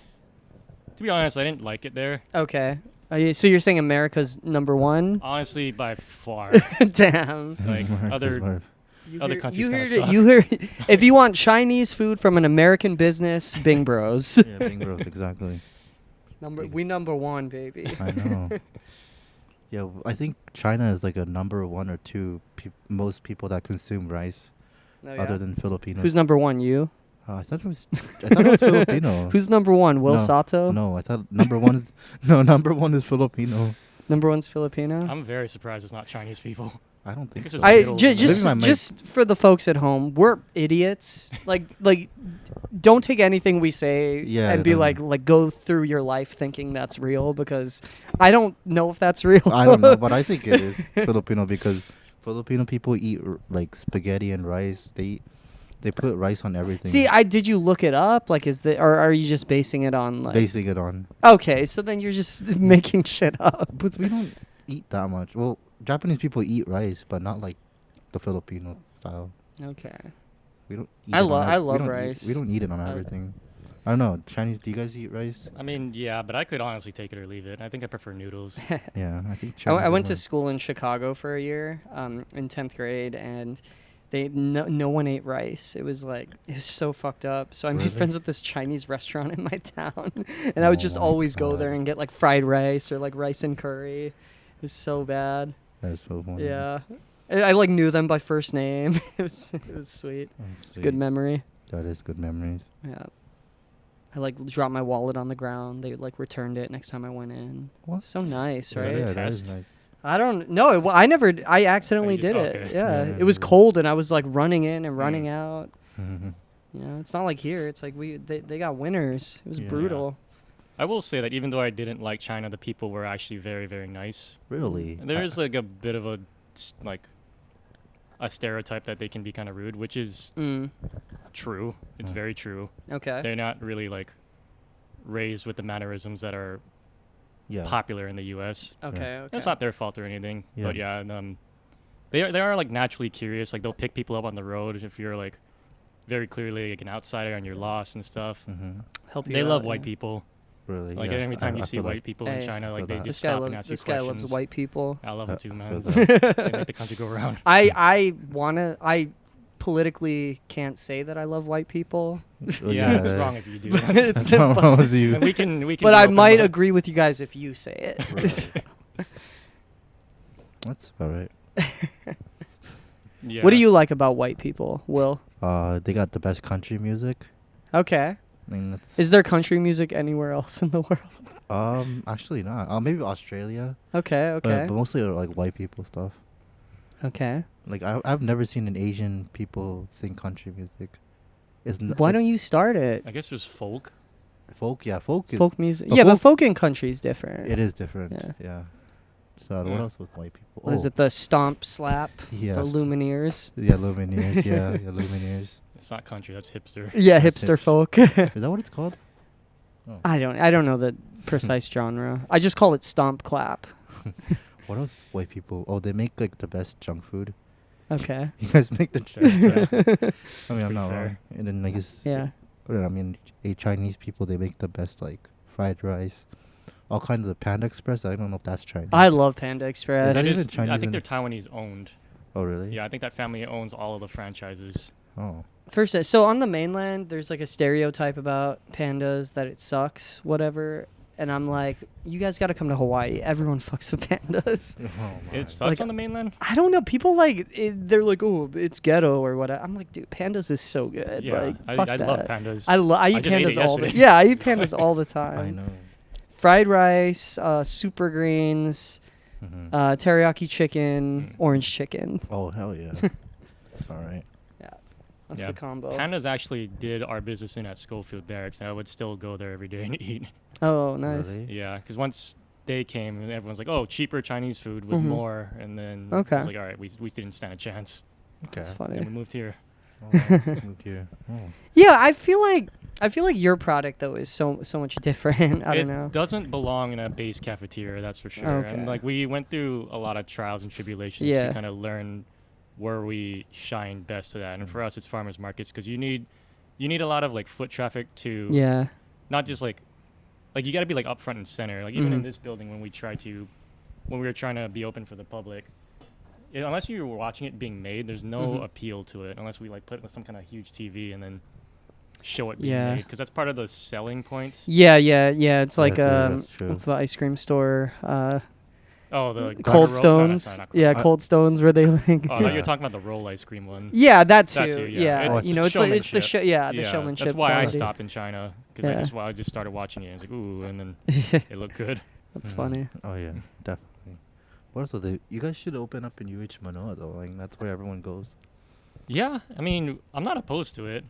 [SPEAKER 3] be honest, I didn't like it there.
[SPEAKER 1] Okay. So you're saying America's number one?
[SPEAKER 3] Honestly, by far.
[SPEAKER 1] Damn.
[SPEAKER 3] Like, other-
[SPEAKER 2] Mark.
[SPEAKER 3] Other countries kinda
[SPEAKER 1] heard
[SPEAKER 3] suck.
[SPEAKER 1] it. You heard. If you want Chinese food from an American business, Bing Bros.
[SPEAKER 2] Yeah, Bing Bros, exactly.
[SPEAKER 1] We number one, baby.
[SPEAKER 2] I know. Yeah, I think China is like a number one or two most people that consume rice,
[SPEAKER 1] Oh, yeah?
[SPEAKER 2] other than Filipinos.
[SPEAKER 1] Who's number one? You.
[SPEAKER 2] I thought it was. I thought it was Filipino.
[SPEAKER 1] Who's number one? Will
[SPEAKER 2] No,
[SPEAKER 1] Sato.
[SPEAKER 2] No, I thought number one is number one is Filipino.
[SPEAKER 1] Number one's Filipino.
[SPEAKER 3] I'm very surprised it's not Chinese people.
[SPEAKER 2] I don't think
[SPEAKER 3] This
[SPEAKER 2] so.
[SPEAKER 3] is
[SPEAKER 1] I
[SPEAKER 3] middle-
[SPEAKER 1] just
[SPEAKER 2] Maybe my mic-
[SPEAKER 1] just for the folks at home, we're idiots. like don't take anything we say
[SPEAKER 2] Yeah,
[SPEAKER 1] and be
[SPEAKER 2] no.
[SPEAKER 1] like go through your life thinking that's real, because I don't know if that's real.
[SPEAKER 2] I don't know, but I think it is Filipino because Filipino people eat like spaghetti and rice. They put rice on everything.
[SPEAKER 1] See, did you look it up? Like, or are you just basing it on like?
[SPEAKER 2] basing it on.
[SPEAKER 1] Okay, so then you're just making shit up.
[SPEAKER 2] But we don't eat that much. Well, Japanese people eat rice, but not like the Filipino style.
[SPEAKER 1] Okay.
[SPEAKER 2] We don't. Eat
[SPEAKER 1] I
[SPEAKER 2] it on
[SPEAKER 1] love-
[SPEAKER 2] ev-
[SPEAKER 1] I
[SPEAKER 2] we
[SPEAKER 1] love
[SPEAKER 2] don't eat-
[SPEAKER 1] rice.
[SPEAKER 2] we don't eat it on
[SPEAKER 1] I-
[SPEAKER 2] everything. I don't know. Chinese. Do you guys eat rice?
[SPEAKER 3] I mean, yeah, but I could honestly take it or leave it. I think I prefer noodles.
[SPEAKER 2] Yeah, I think.
[SPEAKER 1] I
[SPEAKER 2] Chinese
[SPEAKER 1] went to
[SPEAKER 2] is
[SPEAKER 1] school in Chicago for a year, in 10th grade, and no one ate rice. It was so fucked up. So I made
[SPEAKER 2] Really?
[SPEAKER 1] friends with this Chinese restaurant in my town, and I would
[SPEAKER 2] Oh
[SPEAKER 1] just
[SPEAKER 2] my
[SPEAKER 1] always go there
[SPEAKER 2] God.
[SPEAKER 1] and get like fried rice or like rice and curry. It was so bad.
[SPEAKER 2] That's so funny.
[SPEAKER 1] Yeah, I like knew them by first name. it was sweet.
[SPEAKER 2] Oh,
[SPEAKER 1] It's a good
[SPEAKER 2] sweet.
[SPEAKER 1] memory.
[SPEAKER 2] That is good memories.
[SPEAKER 1] Yeah. I like dropped my wallet on the ground. They like returned it next time I went in.
[SPEAKER 2] What?
[SPEAKER 1] So nice,
[SPEAKER 3] Was that
[SPEAKER 1] right?
[SPEAKER 3] a
[SPEAKER 2] Yeah, that is
[SPEAKER 3] test?
[SPEAKER 2] nice.
[SPEAKER 1] I don't know. Well, I never. I accidentally
[SPEAKER 3] just-
[SPEAKER 1] did it.
[SPEAKER 3] okay.
[SPEAKER 1] Yeah.
[SPEAKER 2] Yeah.
[SPEAKER 1] It was cold, and I was like running in and running
[SPEAKER 3] Mm.
[SPEAKER 1] out.
[SPEAKER 2] Mhm.
[SPEAKER 1] You know, it's not like here. It's like they got winters. It was
[SPEAKER 2] Yeah.
[SPEAKER 1] brutal.
[SPEAKER 3] I will say that even though I didn't like China, the people were actually very, very nice.
[SPEAKER 2] Really?
[SPEAKER 3] There is like a bit of a a stereotype that they can be kind of rude, which is
[SPEAKER 1] Mm.
[SPEAKER 3] true. It's
[SPEAKER 2] Mm.
[SPEAKER 3] very true.
[SPEAKER 1] Okay.
[SPEAKER 3] They're not really like raised with the mannerisms that are
[SPEAKER 2] Yeah.
[SPEAKER 3] popular in the U.S.
[SPEAKER 1] Okay. Okay.
[SPEAKER 3] It's not their fault or anything,
[SPEAKER 2] Yeah.
[SPEAKER 3] but yeah, and, they are like naturally curious. Like they'll pick people up on the road if you're like very clearly like an outsider and you're lost and stuff.
[SPEAKER 2] Mhm.
[SPEAKER 1] Help you.
[SPEAKER 3] They
[SPEAKER 1] out,
[SPEAKER 3] love
[SPEAKER 1] yeah.
[SPEAKER 3] white people.
[SPEAKER 2] Really?
[SPEAKER 3] Like
[SPEAKER 2] yeah.
[SPEAKER 3] every time
[SPEAKER 2] I
[SPEAKER 3] you see
[SPEAKER 2] feel
[SPEAKER 3] white
[SPEAKER 2] like
[SPEAKER 3] people in
[SPEAKER 1] Hey.
[SPEAKER 3] China, like
[SPEAKER 2] Feel
[SPEAKER 3] they
[SPEAKER 2] that.
[SPEAKER 3] just
[SPEAKER 1] This guy,
[SPEAKER 3] stop and ask you
[SPEAKER 1] this guy
[SPEAKER 3] questions.
[SPEAKER 1] loves white people.
[SPEAKER 3] I love them too, man.
[SPEAKER 2] feel
[SPEAKER 3] They make the country go around.
[SPEAKER 1] I politically can't say that I love white people,
[SPEAKER 2] Oh,
[SPEAKER 3] Yeah, it's wrong if you do.
[SPEAKER 1] It's
[SPEAKER 2] What's wrong with you?
[SPEAKER 3] And we can.
[SPEAKER 1] but
[SPEAKER 3] be
[SPEAKER 1] I
[SPEAKER 3] open
[SPEAKER 1] might
[SPEAKER 3] about-
[SPEAKER 1] agree with you guys if you say it.
[SPEAKER 2] Really? That's all right.
[SPEAKER 3] Yeah.
[SPEAKER 1] What do you like about white people, Will?
[SPEAKER 2] They got the best country music.
[SPEAKER 1] Okay.
[SPEAKER 2] I mean, that's
[SPEAKER 1] Is there country music anywhere else in the world?
[SPEAKER 2] actually not. Maybe Australia.
[SPEAKER 1] Okay. Okay.
[SPEAKER 2] But mostly like white people stuff.
[SPEAKER 1] Okay.
[SPEAKER 2] Like I've never seen an Asian people sing country music.
[SPEAKER 1] Why don't you start it?
[SPEAKER 3] I guess there's folk.
[SPEAKER 2] folk? Yeah, folk.
[SPEAKER 1] Folk music.
[SPEAKER 2] but
[SPEAKER 1] Yeah, but
[SPEAKER 2] folk-
[SPEAKER 1] folk in country is different.
[SPEAKER 2] It is different.
[SPEAKER 1] Yeah.
[SPEAKER 2] Yeah. So what
[SPEAKER 3] Yeah.
[SPEAKER 2] else with white people?
[SPEAKER 1] What is it? The stomp slap?
[SPEAKER 2] Yeah.
[SPEAKER 1] The Lumineers?
[SPEAKER 2] Yeah, Lumineers. yeah, Lumineers.
[SPEAKER 3] It's not country. That's hipster.
[SPEAKER 1] Yeah,
[SPEAKER 2] That's
[SPEAKER 1] hipster
[SPEAKER 2] it.
[SPEAKER 1] folk.
[SPEAKER 2] Is that what it's called? Oh.
[SPEAKER 1] I don't know the precise genre. I just call it stomp clap.
[SPEAKER 2] What else? White people. Oh, they make like the best junk food.
[SPEAKER 1] Okay.
[SPEAKER 2] You guys make the
[SPEAKER 3] Fair,
[SPEAKER 2] junk
[SPEAKER 3] fair.
[SPEAKER 2] food. I mean, I'm
[SPEAKER 3] pretty
[SPEAKER 2] not
[SPEAKER 3] fair.
[SPEAKER 2] wrong. And then I guess.
[SPEAKER 1] Yeah.
[SPEAKER 2] I mean, Chinese people, they make the best like fried rice, all kinds of Panda Express. I don't know if that's Chinese.
[SPEAKER 1] I love Panda Express.
[SPEAKER 2] That
[SPEAKER 3] That
[SPEAKER 2] is
[SPEAKER 3] is,
[SPEAKER 2] Chinese
[SPEAKER 3] I think
[SPEAKER 2] and-
[SPEAKER 3] they're Taiwanese owned.
[SPEAKER 2] Oh really?
[SPEAKER 3] Yeah, I think that family owns all of the franchises.
[SPEAKER 2] Oh.
[SPEAKER 1] First, so on the mainland, there's like a stereotype about pandas that it sucks, whatever. And I'm like, you guys got to come to Hawaii. Everyone fucks with pandas.
[SPEAKER 2] Oh my.
[SPEAKER 3] It sucks
[SPEAKER 1] Like-
[SPEAKER 3] on the mainland.
[SPEAKER 1] I don't know. People like they're like, oh, it's ghetto or whatever. I'm like, dude, pandas is so good.
[SPEAKER 3] Yeah,
[SPEAKER 1] Like, fuck
[SPEAKER 3] I
[SPEAKER 1] that.
[SPEAKER 3] love pandas.
[SPEAKER 1] I eat
[SPEAKER 3] just ate it
[SPEAKER 1] pandas all the
[SPEAKER 3] yesterday.
[SPEAKER 1] yeah. I eat pandas all the time.
[SPEAKER 2] I know.
[SPEAKER 1] Fried rice, super greens,
[SPEAKER 2] Mhm.
[SPEAKER 1] teriyaki chicken,
[SPEAKER 3] Mm.
[SPEAKER 1] orange chicken.
[SPEAKER 2] Oh hell yeah. That's all right.
[SPEAKER 1] That's
[SPEAKER 3] Yeah,
[SPEAKER 1] the combo.
[SPEAKER 3] Pandas actually did our business in at Schofield Barracks, and I would still go there every day and eat.
[SPEAKER 1] Oh, nice.
[SPEAKER 2] Really?
[SPEAKER 3] Yeah, because once they came, and everyone's like, "Oh, cheaper Chinese food with
[SPEAKER 1] Mhm.
[SPEAKER 3] more," and then I
[SPEAKER 1] Okay.
[SPEAKER 3] was like, "All right, we didn't stand a chance."
[SPEAKER 2] Okay.
[SPEAKER 1] That's
[SPEAKER 3] And
[SPEAKER 1] funny.
[SPEAKER 3] we moved here.
[SPEAKER 2] Oh, moved here. Oh.
[SPEAKER 1] Yeah, I feel like your product though is so much different. I don't know.
[SPEAKER 3] It doesn't belong in a base cafeteria, that's for sure.
[SPEAKER 1] Okay.
[SPEAKER 3] And like we went through a lot of trials and tribulations
[SPEAKER 1] Yeah.
[SPEAKER 3] to kind of learn where we shine best to that. And for us, it's farmers markets because you need a lot of like foot traffic to
[SPEAKER 1] Yeah.
[SPEAKER 3] not just like you got to be like up front and center. Like even in
[SPEAKER 1] Mhm.
[SPEAKER 3] this building when we were trying to be open for the public, unless you were watching it being made, there's no
[SPEAKER 1] Mhm.
[SPEAKER 3] appeal to it unless we like put some kind of huge TV and then show it being
[SPEAKER 1] Yeah.
[SPEAKER 3] made because that's part of the selling point.
[SPEAKER 1] Yeah. It's like
[SPEAKER 2] That's true.
[SPEAKER 1] what's the ice cream store?
[SPEAKER 3] Oh, the
[SPEAKER 1] Cold
[SPEAKER 3] Garter Roll? No,
[SPEAKER 1] Stones.
[SPEAKER 3] that's not
[SPEAKER 1] Yeah,
[SPEAKER 2] I-
[SPEAKER 1] Cold Stones where they like.
[SPEAKER 3] Oh, I thought you
[SPEAKER 2] Yeah.
[SPEAKER 3] were talking about the roll ice cream one.
[SPEAKER 1] Yeah, that too.
[SPEAKER 3] That too, yeah.
[SPEAKER 1] Yeah,
[SPEAKER 2] It's-
[SPEAKER 1] you know,
[SPEAKER 3] it's
[SPEAKER 1] it's like, it's the
[SPEAKER 3] showmanship.
[SPEAKER 1] the showmanship.
[SPEAKER 3] That's why I
[SPEAKER 1] quality.
[SPEAKER 3] stopped in China because
[SPEAKER 1] Yeah.
[SPEAKER 3] I just started watching it and it's like ooh, and then it looked good.
[SPEAKER 1] That's
[SPEAKER 2] Mhm.
[SPEAKER 1] funny.
[SPEAKER 2] Oh yeah, definitely. What else? You guys should open up in UH Manoa though. Like that's where everyone goes.
[SPEAKER 3] Yeah, I mean, I'm not opposed to it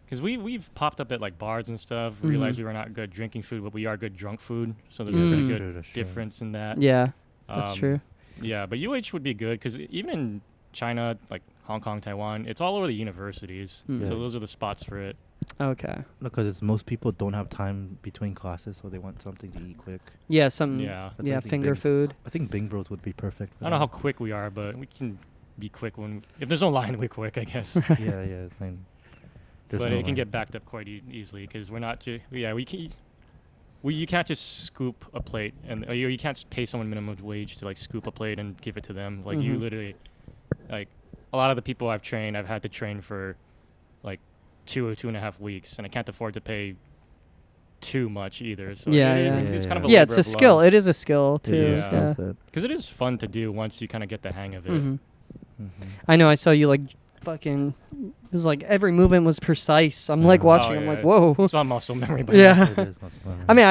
[SPEAKER 3] because we've popped up at like bars and stuff. Realized
[SPEAKER 1] Mhm.
[SPEAKER 3] we were not good drinking food, but we are good drunk food. So there's
[SPEAKER 1] Mm.
[SPEAKER 3] a pretty
[SPEAKER 1] That's
[SPEAKER 3] good
[SPEAKER 2] That's true.
[SPEAKER 3] difference in that.
[SPEAKER 1] Yeah, that's
[SPEAKER 3] Um,
[SPEAKER 1] true.
[SPEAKER 3] Yeah, but UH would be good because even in China, like Hong Kong, Taiwan, it's all over the universities.
[SPEAKER 1] Mm.
[SPEAKER 3] So
[SPEAKER 2] Yeah.
[SPEAKER 3] those are the spots for it.
[SPEAKER 1] Okay.
[SPEAKER 2] Because most people don't have time between classes, so they want something to eat quick.
[SPEAKER 1] Yeah, some.
[SPEAKER 3] Yeah.
[SPEAKER 2] That's
[SPEAKER 1] Yeah,
[SPEAKER 2] I think
[SPEAKER 1] finger
[SPEAKER 2] Bing-
[SPEAKER 1] food.
[SPEAKER 2] I think Bing Bros would be perfect.
[SPEAKER 3] I don't know how quick we are, but we can be quick if there's no line, we're quick, I guess.
[SPEAKER 2] yeah. Thing.
[SPEAKER 3] So
[SPEAKER 2] There's
[SPEAKER 3] it
[SPEAKER 2] no
[SPEAKER 3] can
[SPEAKER 2] line.
[SPEAKER 3] get backed up quite easily because we're not. You can't just scoop a plate or you can't pay someone minimum wage to like scoop a plate and give it to them. Like you
[SPEAKER 1] Mhm.
[SPEAKER 3] literally, like a lot of the people I've trained, I've had to train for like 2 or 2.5 weeks, and I can't afford to pay too much either. So
[SPEAKER 1] Yeah,
[SPEAKER 3] it-
[SPEAKER 1] yeah.
[SPEAKER 3] it's kind of a
[SPEAKER 1] Yeah,
[SPEAKER 3] labor
[SPEAKER 1] it's a
[SPEAKER 3] of
[SPEAKER 1] skill.
[SPEAKER 3] love.
[SPEAKER 1] It is a skill too.
[SPEAKER 2] It is,
[SPEAKER 3] Yeah.
[SPEAKER 1] Yeah.
[SPEAKER 2] that's it.
[SPEAKER 3] Because it is fun to do once you kind of get the hang of it.
[SPEAKER 1] Mhm.
[SPEAKER 2] Mhm.
[SPEAKER 1] I know. I saw you like fucking. It was like every movement was precise. I'm like
[SPEAKER 2] Yeah.
[SPEAKER 1] watching.
[SPEAKER 3] Oh,
[SPEAKER 1] I'm
[SPEAKER 3] yeah,
[SPEAKER 1] like,
[SPEAKER 3] it's-
[SPEAKER 1] whoa.
[SPEAKER 3] It's all muscle memory. But
[SPEAKER 1] Yeah.
[SPEAKER 2] It is muscle memory.
[SPEAKER 1] I mean,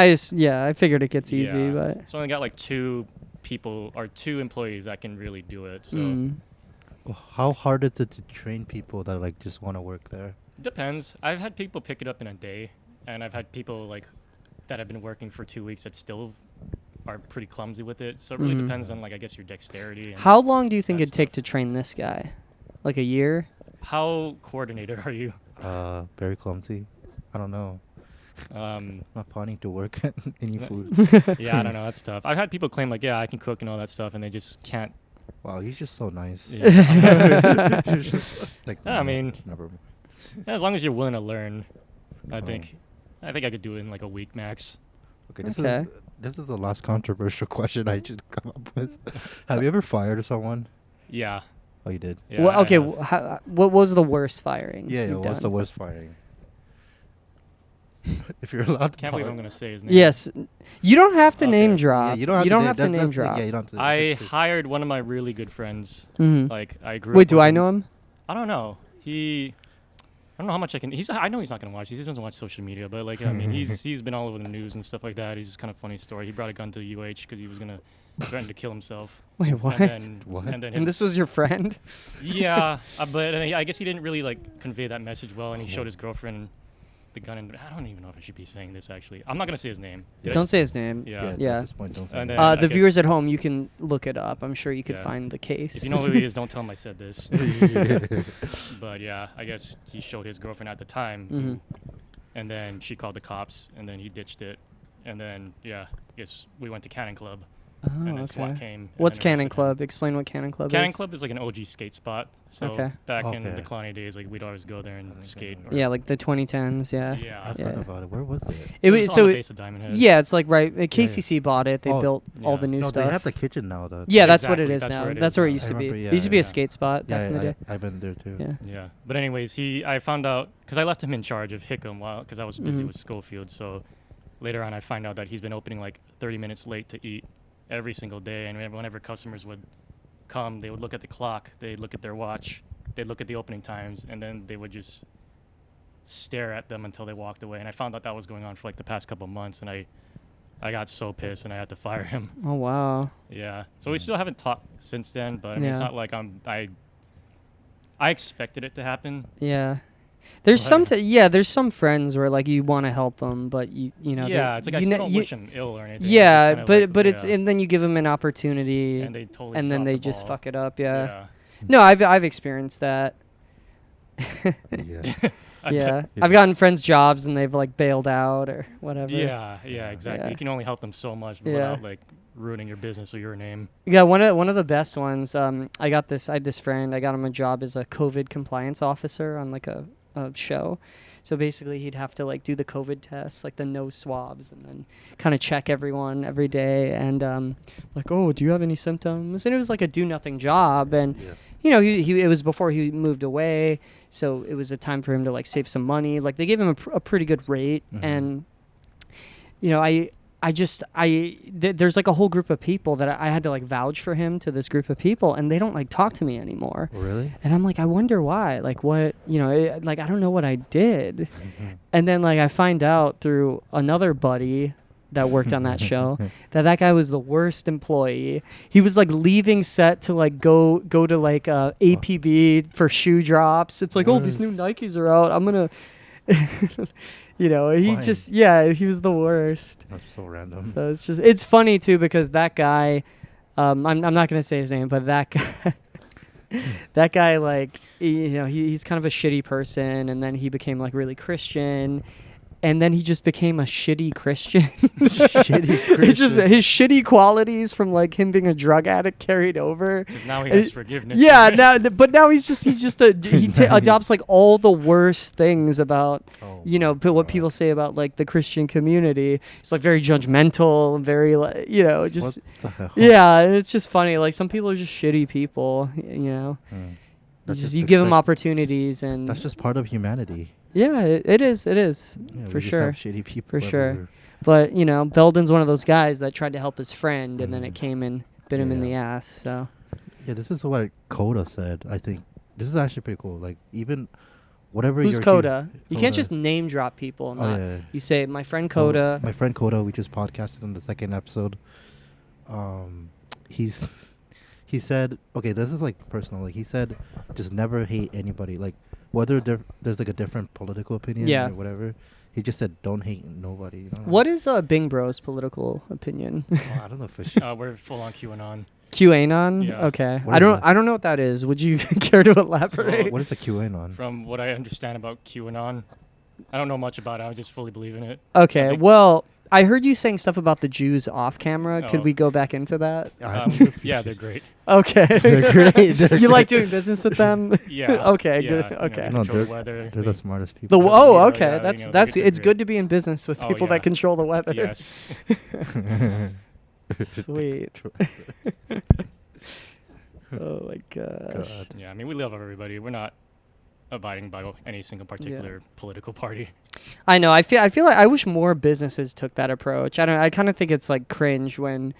[SPEAKER 1] I figured it gets easy,
[SPEAKER 3] Yeah.
[SPEAKER 1] but
[SPEAKER 3] So I only got like 2 people or 2 employees that can really do it. So
[SPEAKER 2] How hard is it to train people that like just want to work there?
[SPEAKER 3] depends. I've had people pick it up in a day, and I've had people like that have been working for 2 weeks that still are pretty clumsy with it. So it really depends on like I guess your dexterity. And
[SPEAKER 1] How long do you think
[SPEAKER 3] that
[SPEAKER 1] it'd take
[SPEAKER 3] stuff.
[SPEAKER 1] to train this guy? Like a year?
[SPEAKER 3] How coordinated are you?
[SPEAKER 2] Very clumsy. I don't know.
[SPEAKER 3] Um,
[SPEAKER 2] Not planning to work at any food.
[SPEAKER 3] yeah, I don't know. That's tough. I've had people claim like, yeah, I can cook and all that stuff, and they just can't.
[SPEAKER 2] Wow, he's just so nice.
[SPEAKER 3] Yeah.
[SPEAKER 2] Like,
[SPEAKER 3] I mean,
[SPEAKER 2] never.
[SPEAKER 3] Yeah, as long as you're willing to learn, I think I could do it in like a week max.
[SPEAKER 2] Okay,
[SPEAKER 1] Okay.
[SPEAKER 2] This is the last controversial question I should come up with. Have you ever fired someone?
[SPEAKER 3] Yeah.
[SPEAKER 2] Oh, you did.
[SPEAKER 3] Yeah.
[SPEAKER 1] Well,
[SPEAKER 3] I
[SPEAKER 1] okay,
[SPEAKER 3] have.
[SPEAKER 1] what was the worst firing?
[SPEAKER 2] Yeah,
[SPEAKER 1] you've
[SPEAKER 2] what's the
[SPEAKER 1] done?
[SPEAKER 2] worst firing? If you're allowed to
[SPEAKER 3] Can't believe
[SPEAKER 2] talk.
[SPEAKER 3] I'm gonna say his name.
[SPEAKER 1] Yes. You don't have to
[SPEAKER 3] Okay.
[SPEAKER 1] name
[SPEAKER 2] Yeah,
[SPEAKER 1] drop.
[SPEAKER 2] you don't have to
[SPEAKER 1] have
[SPEAKER 2] name-
[SPEAKER 1] to
[SPEAKER 2] that-
[SPEAKER 1] name
[SPEAKER 2] that's the-
[SPEAKER 1] drop.
[SPEAKER 2] Yeah, you don't have to.
[SPEAKER 3] I
[SPEAKER 2] it's good.
[SPEAKER 3] hired one of my really good friends.
[SPEAKER 1] Mhm.
[SPEAKER 3] Like I grew.
[SPEAKER 1] Wait,
[SPEAKER 3] up
[SPEAKER 1] do
[SPEAKER 3] with
[SPEAKER 1] I know him?
[SPEAKER 3] I don't know. I don't know how much I can. I know he's not gonna watch. He doesn't watch social media, but like I mean, he's been all over the news and stuff like that. He's just kind of funny story. He brought a gun to UH because he was gonna threaten to kill himself.
[SPEAKER 1] Wait, what?
[SPEAKER 3] And then,
[SPEAKER 2] What?
[SPEAKER 3] And then
[SPEAKER 1] And this was your friend?
[SPEAKER 3] yeah, but I guess he didn't really like convey that message well, and he showed his girlfriend the gun. And I don't even know if I should be saying this. Actually, I'm not gonna say his name. Did I
[SPEAKER 1] Don't
[SPEAKER 3] just-
[SPEAKER 1] say his name.
[SPEAKER 3] Yeah.
[SPEAKER 1] Yeah.
[SPEAKER 2] At this point, don't say
[SPEAKER 3] And
[SPEAKER 2] that.
[SPEAKER 3] then- I
[SPEAKER 1] The
[SPEAKER 3] guess-
[SPEAKER 1] viewers at home, you can look it up. I'm sure you could
[SPEAKER 3] Yeah.
[SPEAKER 1] find the case.
[SPEAKER 3] If you know who he is, don't tell him I said this. But yeah, I guess he showed his girlfriend at the time,
[SPEAKER 1] Mhm.
[SPEAKER 3] and then she called the cops, and then he ditched it, and then yeah, I guess we went to Cannon Club,
[SPEAKER 1] Oh,
[SPEAKER 3] and then SWAT
[SPEAKER 1] okay.
[SPEAKER 3] came. and
[SPEAKER 1] What's
[SPEAKER 3] then
[SPEAKER 1] Cannon
[SPEAKER 3] arrested him.
[SPEAKER 1] Club? Explain what Cannon Club
[SPEAKER 3] Cannon
[SPEAKER 1] is.
[SPEAKER 3] Club is like an OG skate spot. So
[SPEAKER 1] Okay.
[SPEAKER 3] back in
[SPEAKER 2] Okay.
[SPEAKER 3] the Kalani days, like we'd always go there and
[SPEAKER 2] think I
[SPEAKER 3] skate.
[SPEAKER 2] know.
[SPEAKER 3] or-
[SPEAKER 1] Yeah, like the 2010s. Yeah.
[SPEAKER 3] yeah.
[SPEAKER 2] I've
[SPEAKER 1] Yeah.
[SPEAKER 2] heard about it. Where was it?
[SPEAKER 1] It
[SPEAKER 3] was
[SPEAKER 1] was
[SPEAKER 3] on
[SPEAKER 1] so.
[SPEAKER 3] the base of Diamond Head.
[SPEAKER 1] Yeah, it's like right. KCC bought it. They
[SPEAKER 2] Oh,
[SPEAKER 1] built all
[SPEAKER 3] yeah.
[SPEAKER 1] the new
[SPEAKER 2] No,
[SPEAKER 1] stuff.
[SPEAKER 2] they have the kitchen now, though.
[SPEAKER 1] Yeah, that's what it
[SPEAKER 3] Exactly,
[SPEAKER 1] is
[SPEAKER 3] that's
[SPEAKER 1] now.
[SPEAKER 3] where it
[SPEAKER 1] That's
[SPEAKER 3] is
[SPEAKER 1] where it
[SPEAKER 3] now.
[SPEAKER 1] used to
[SPEAKER 2] I
[SPEAKER 1] be.
[SPEAKER 2] remember,
[SPEAKER 1] It used to be a
[SPEAKER 3] yeah.
[SPEAKER 1] skate spot back in the day.
[SPEAKER 2] I've been there too.
[SPEAKER 1] Yeah.
[SPEAKER 3] Yeah, but anyways, I found out because I left him in charge of Hickam because I was busy
[SPEAKER 1] Mhm.
[SPEAKER 3] with Schofield. So later on, I find out that he's been opening like 30 minutes late to eat every single day, and whenever customers would come, they would look at the clock, they'd look at their watch, they'd look at the opening times, and then they would just stare at them until they walked away. And I found out that was going on for like the past couple of months, and I got so pissed, and I had to fire him.
[SPEAKER 1] Oh wow.
[SPEAKER 3] Yeah. So we still haven't talked since then, but I mean, it's
[SPEAKER 1] Yeah.
[SPEAKER 3] not like I expected it to happen.
[SPEAKER 1] Yeah. There's
[SPEAKER 3] But-
[SPEAKER 1] there's some friends where like you want to help them, but you know.
[SPEAKER 3] Yeah, it's like I
[SPEAKER 1] you
[SPEAKER 3] still
[SPEAKER 1] kn-
[SPEAKER 3] don't
[SPEAKER 1] you-
[SPEAKER 3] wish him ill or anything.
[SPEAKER 1] Yeah,
[SPEAKER 3] It's kinda
[SPEAKER 1] but
[SPEAKER 3] like,
[SPEAKER 1] but it's
[SPEAKER 3] yeah.
[SPEAKER 1] and then you give them an opportunity,
[SPEAKER 3] and they totally
[SPEAKER 1] and then
[SPEAKER 3] drop
[SPEAKER 1] they
[SPEAKER 3] the
[SPEAKER 1] just
[SPEAKER 3] ball.
[SPEAKER 1] fuck it up. Yeah.
[SPEAKER 3] Yeah.
[SPEAKER 1] No, I've experienced that.
[SPEAKER 2] Yeah.
[SPEAKER 1] Yeah,
[SPEAKER 2] Yeah.
[SPEAKER 1] I've gotten friends jobs and they've like bailed out or whatever.
[SPEAKER 3] Yeah, exactly.
[SPEAKER 1] Yeah.
[SPEAKER 3] You can only help them so much but
[SPEAKER 1] Yeah.
[SPEAKER 3] without like ruining your business or your name.
[SPEAKER 1] Yeah, one of the best ones. I had this friend. I got him a job as a COVID compliance officer on like a show. So basically, he'd have to like do the COVID tests, like the nose swabs, and then kind of check everyone every day. And like, oh, do you have any symptoms? And it was like a do nothing job. And
[SPEAKER 2] Yeah.
[SPEAKER 1] you know, he it was before he moved away, so it was a time for him to like save some money. Like they gave him a pretty good rate,
[SPEAKER 2] Mhm.
[SPEAKER 1] and you know, there's like a whole group of people that I had to like vouch for him to this group of people, and they don't like talk to me anymore.
[SPEAKER 2] Really?
[SPEAKER 1] And I'm like, I wonder why. Like what, you know, like I don't know what I did.
[SPEAKER 2] Mhm.
[SPEAKER 1] And then like I find out through another buddy that worked on that show that guy was the worst employee. He was like leaving set to like go to like APB for shoe drops. It's like, oh, these new Nikes are out. I'm gonna, you know, he
[SPEAKER 2] Why?
[SPEAKER 1] just he was the worst.
[SPEAKER 2] That's so random.
[SPEAKER 1] So it's funny too because that guy, I'm not gonna say his name, but that guy. That guy, like, you know, he's kind of a shitty person, and then he became like really Christian, and then he just became a shitty Christian.
[SPEAKER 2] Shitty
[SPEAKER 1] It's just
[SPEAKER 2] Christian.
[SPEAKER 1] his shitty qualities from like him being a drug addict carried over.
[SPEAKER 3] Because now he
[SPEAKER 1] And
[SPEAKER 3] has
[SPEAKER 1] it-
[SPEAKER 3] forgiveness.
[SPEAKER 1] Yeah, but now he adopts like all the worst things about
[SPEAKER 2] Oh
[SPEAKER 1] you know
[SPEAKER 2] my
[SPEAKER 1] what
[SPEAKER 2] God.
[SPEAKER 1] people say about like the Christian community. It's like very judgmental, very like you know just
[SPEAKER 2] What the hell?
[SPEAKER 1] yeah. And it's just funny. Like some people are just shitty people. You know,
[SPEAKER 2] Mm.
[SPEAKER 1] you
[SPEAKER 2] That's
[SPEAKER 1] just
[SPEAKER 2] just
[SPEAKER 1] you give them
[SPEAKER 2] expect-
[SPEAKER 1] opportunities and
[SPEAKER 2] That's just part of humanity.
[SPEAKER 1] yeah, it is
[SPEAKER 2] Yeah,
[SPEAKER 1] for
[SPEAKER 2] we just
[SPEAKER 1] sure.
[SPEAKER 2] have shitty people.
[SPEAKER 1] For sure.
[SPEAKER 2] everywhere.
[SPEAKER 1] But you know, Beldon's one of those guys that tried to help his friend, and then it
[SPEAKER 2] Mm.
[SPEAKER 1] came and bit him in the
[SPEAKER 2] Yeah.
[SPEAKER 1] ass. So
[SPEAKER 2] Yeah, this is what Coda said. I think this is actually pretty cool. Like even whatever.
[SPEAKER 1] who's
[SPEAKER 2] your
[SPEAKER 1] Coda? You can't
[SPEAKER 2] Coda.
[SPEAKER 1] just name drop people.
[SPEAKER 2] Oh,
[SPEAKER 1] Not,
[SPEAKER 2] yeah.
[SPEAKER 1] You say my friend
[SPEAKER 2] Oh,
[SPEAKER 1] Coda.
[SPEAKER 2] my friend Coda. We just podcasted on the second episode. he said, okay, this is like personal. Like he said, just never hate anybody. Like whether there's like a different political opinion
[SPEAKER 1] Yeah.
[SPEAKER 2] or whatever. He just said, don't hate nobody. You know?
[SPEAKER 1] What is Bing Bro's political opinion?
[SPEAKER 2] Oh, I don't know if it's
[SPEAKER 3] We're full on QAnon.
[SPEAKER 1] QAnon?
[SPEAKER 3] Yeah.
[SPEAKER 1] Okay.
[SPEAKER 2] What is that?
[SPEAKER 1] I don't know what that is. Would you care to elaborate?
[SPEAKER 2] what is the QAnon?
[SPEAKER 3] From what I understand about QAnon, I don't know much about it. I just fully believe in it.
[SPEAKER 1] Okay.
[SPEAKER 3] think-
[SPEAKER 1] Well, I heard you saying stuff about the Jews off camera. Could
[SPEAKER 3] Oh.
[SPEAKER 1] we go back into that?
[SPEAKER 3] Yeah, they're great.
[SPEAKER 1] Okay.
[SPEAKER 2] They're great. They're
[SPEAKER 1] You like
[SPEAKER 2] great.
[SPEAKER 1] doing business with them?
[SPEAKER 3] Yeah.
[SPEAKER 1] Okay,
[SPEAKER 3] yeah,
[SPEAKER 1] good,
[SPEAKER 3] you know,
[SPEAKER 1] okay.
[SPEAKER 3] they
[SPEAKER 2] No,
[SPEAKER 3] control the weather.
[SPEAKER 2] They're
[SPEAKER 3] they-
[SPEAKER 2] the smartest
[SPEAKER 1] The
[SPEAKER 2] people.
[SPEAKER 1] oh,
[SPEAKER 3] Yeah,
[SPEAKER 1] okay.
[SPEAKER 3] yeah,
[SPEAKER 1] That's
[SPEAKER 3] you know,
[SPEAKER 1] that's
[SPEAKER 3] they're
[SPEAKER 1] it's
[SPEAKER 3] great.
[SPEAKER 1] good to be in business with
[SPEAKER 3] Oh,
[SPEAKER 1] people
[SPEAKER 3] yeah.
[SPEAKER 1] that control the weather.
[SPEAKER 3] Yes.
[SPEAKER 1] Sweet. Oh my gosh.
[SPEAKER 2] God.
[SPEAKER 3] Yeah, I mean, we love everybody. We're not abiding by any single particular political party.
[SPEAKER 1] I know. I feel like I wish more businesses took that approach. I kind of think it's like cringe when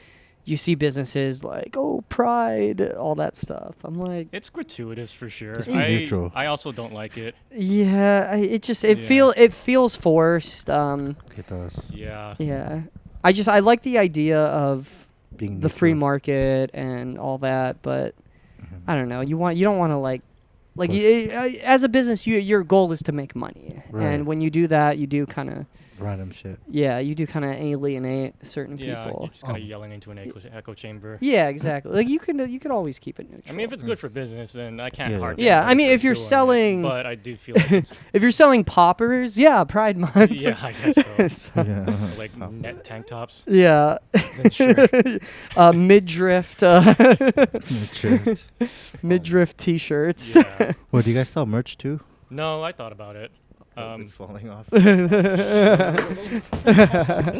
[SPEAKER 1] you see businesses like, oh, pride, all that stuff. I'm like,
[SPEAKER 3] It's gratuitous for sure.
[SPEAKER 2] Just be neutral.
[SPEAKER 3] I also don't like it.
[SPEAKER 1] yeah,
[SPEAKER 3] Yeah.
[SPEAKER 1] it feels forced.
[SPEAKER 2] It does.
[SPEAKER 3] Yeah.
[SPEAKER 1] Yeah. I like the idea of
[SPEAKER 2] Being
[SPEAKER 1] the free
[SPEAKER 2] neutral.
[SPEAKER 1] market and all that, but
[SPEAKER 2] Mhm.
[SPEAKER 1] I don't know. You don't want to like
[SPEAKER 2] Push.
[SPEAKER 1] as a business, your goal is to make money,
[SPEAKER 2] Right.
[SPEAKER 1] and when you do that, you do kind of
[SPEAKER 2] Random shit.
[SPEAKER 1] you do kind of alienate certain
[SPEAKER 3] Yeah,
[SPEAKER 1] people.
[SPEAKER 3] you're just kind of yelling into an echo chamber.
[SPEAKER 1] Yeah, exactly. Like you could always keep it neutral.
[SPEAKER 3] I mean, if it's good for business, then I can't
[SPEAKER 2] Yeah.
[SPEAKER 3] hard.
[SPEAKER 1] Yeah, I
[SPEAKER 3] anybody
[SPEAKER 1] mean,
[SPEAKER 3] for
[SPEAKER 1] if you're
[SPEAKER 3] doing it,
[SPEAKER 1] selling-
[SPEAKER 3] but I do feel like it's,
[SPEAKER 1] if you're selling poppers, yeah, Pride Month.
[SPEAKER 3] yeah, I guess so.
[SPEAKER 1] So,
[SPEAKER 2] Yeah.
[SPEAKER 3] Like net tank tops.
[SPEAKER 1] yeah.
[SPEAKER 3] Then sure.
[SPEAKER 1] Midriff,
[SPEAKER 2] Shit.
[SPEAKER 1] midriff T-shirts.
[SPEAKER 3] Yeah.
[SPEAKER 2] What, do you guys sell merch too?
[SPEAKER 3] No, I thought about it.
[SPEAKER 2] It's falling off.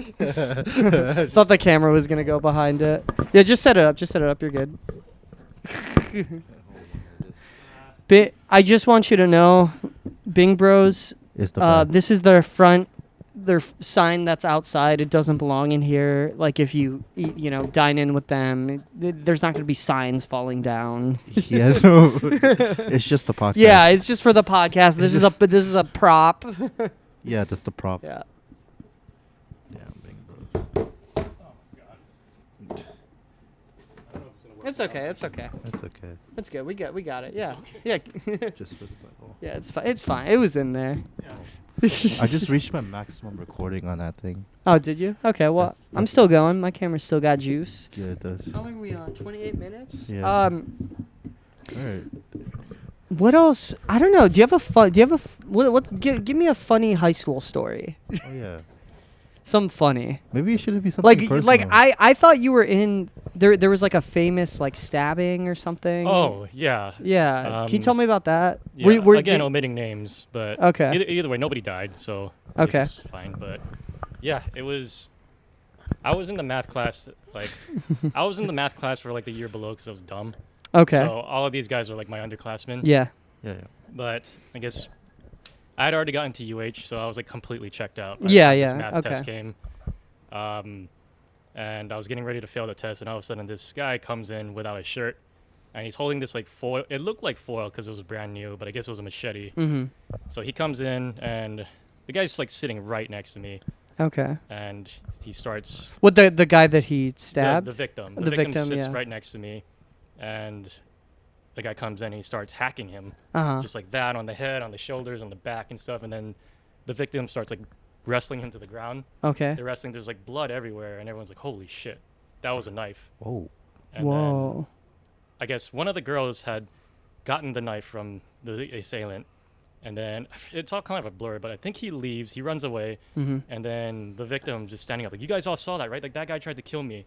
[SPEAKER 1] Thought the camera was gonna go behind it. Yeah, just set it up. Just set it up. You're good. I just want you to know, Bing Bros.
[SPEAKER 2] It's the best.
[SPEAKER 1] This is their front, sign that's outside. It doesn't belong in here. Like if you eat, dine in with them, there's not gonna be signs falling down.
[SPEAKER 2] Yeah, no, it's just the podcast.
[SPEAKER 1] Yeah, it's just for the podcast. This is a prop.
[SPEAKER 2] Yeah, just the prop.
[SPEAKER 1] Yeah.
[SPEAKER 2] Yeah, Bing Bros.
[SPEAKER 1] It's okay. It's okay.
[SPEAKER 2] That's okay.
[SPEAKER 1] It's good. We got it. Yeah. Yeah.
[SPEAKER 2] Just for the butthole.
[SPEAKER 1] Yeah. It's fine. It's fine. It was in there.
[SPEAKER 2] I just reached my maximum recording on that thing.
[SPEAKER 1] Oh, did you? Okay. Well,
[SPEAKER 2] That's-
[SPEAKER 1] I'm still going. My camera's still got juice.
[SPEAKER 2] Yeah, it does.
[SPEAKER 1] How long are we on? 28 minutes.
[SPEAKER 2] Yeah.
[SPEAKER 1] Um.
[SPEAKER 2] All right.
[SPEAKER 1] What else? I don't know. Do you have a fun? Do you have a what? Give me a funny high school story.
[SPEAKER 2] Oh yeah.
[SPEAKER 1] Something funny.
[SPEAKER 2] Maybe it should be something
[SPEAKER 1] Like
[SPEAKER 2] personal.
[SPEAKER 1] I thought you were in there. There was like a famous like stabbing or something.
[SPEAKER 3] Oh, yeah.
[SPEAKER 1] Yeah. Can you
[SPEAKER 3] Um,
[SPEAKER 1] tell me about that?
[SPEAKER 3] Yeah.
[SPEAKER 1] Were-
[SPEAKER 3] Again,
[SPEAKER 1] did-
[SPEAKER 3] omitting names, but
[SPEAKER 1] Okay.
[SPEAKER 3] either way, nobody died, so
[SPEAKER 1] Okay.
[SPEAKER 3] this is fine. But yeah, it was. I was in the math class, I was in the math class for like the year below because I was dumb.
[SPEAKER 1] Okay.
[SPEAKER 3] So all of these guys are like my underclassmen.
[SPEAKER 1] Yeah.
[SPEAKER 2] Yeah.
[SPEAKER 3] But I guess I had already gotten to UH, so I was like completely checked out.
[SPEAKER 1] Yeah,
[SPEAKER 3] This
[SPEAKER 1] yeah,
[SPEAKER 3] math
[SPEAKER 1] okay.
[SPEAKER 3] test came, and I was getting ready to fail the test, and all of a sudden this guy comes in without a shirt, and he's holding this like foil. It looked like foil because it was brand new, but I guess it was a machete.
[SPEAKER 1] Mm-hmm.
[SPEAKER 3] So he comes in, and the guy's like sitting right next to me,
[SPEAKER 1] Okay.
[SPEAKER 3] and he starts
[SPEAKER 1] What the guy that he stabbed?
[SPEAKER 3] the victim.
[SPEAKER 1] The victim,
[SPEAKER 3] sits
[SPEAKER 1] yeah.
[SPEAKER 3] right next to me, and the guy comes in, and he starts hacking him.
[SPEAKER 1] Uh-huh.
[SPEAKER 3] Just like that on the head, on the shoulders, on the back and stuff. And then the victim starts like wrestling him to the ground.
[SPEAKER 1] Okay.
[SPEAKER 3] They're wrestling. There's like blood everywhere, and everyone's like, "Holy shit, that was a knife!"
[SPEAKER 2] Oh.
[SPEAKER 3] And then
[SPEAKER 1] Whoa.
[SPEAKER 3] I guess one of the girls had gotten the knife from the assailant, and then it's all kind of a blur. But I think he leaves. He runs away,
[SPEAKER 1] Mm-hmm.
[SPEAKER 3] and then the victim just standing up like, "You guys all saw that, right? Like that guy tried to kill me,"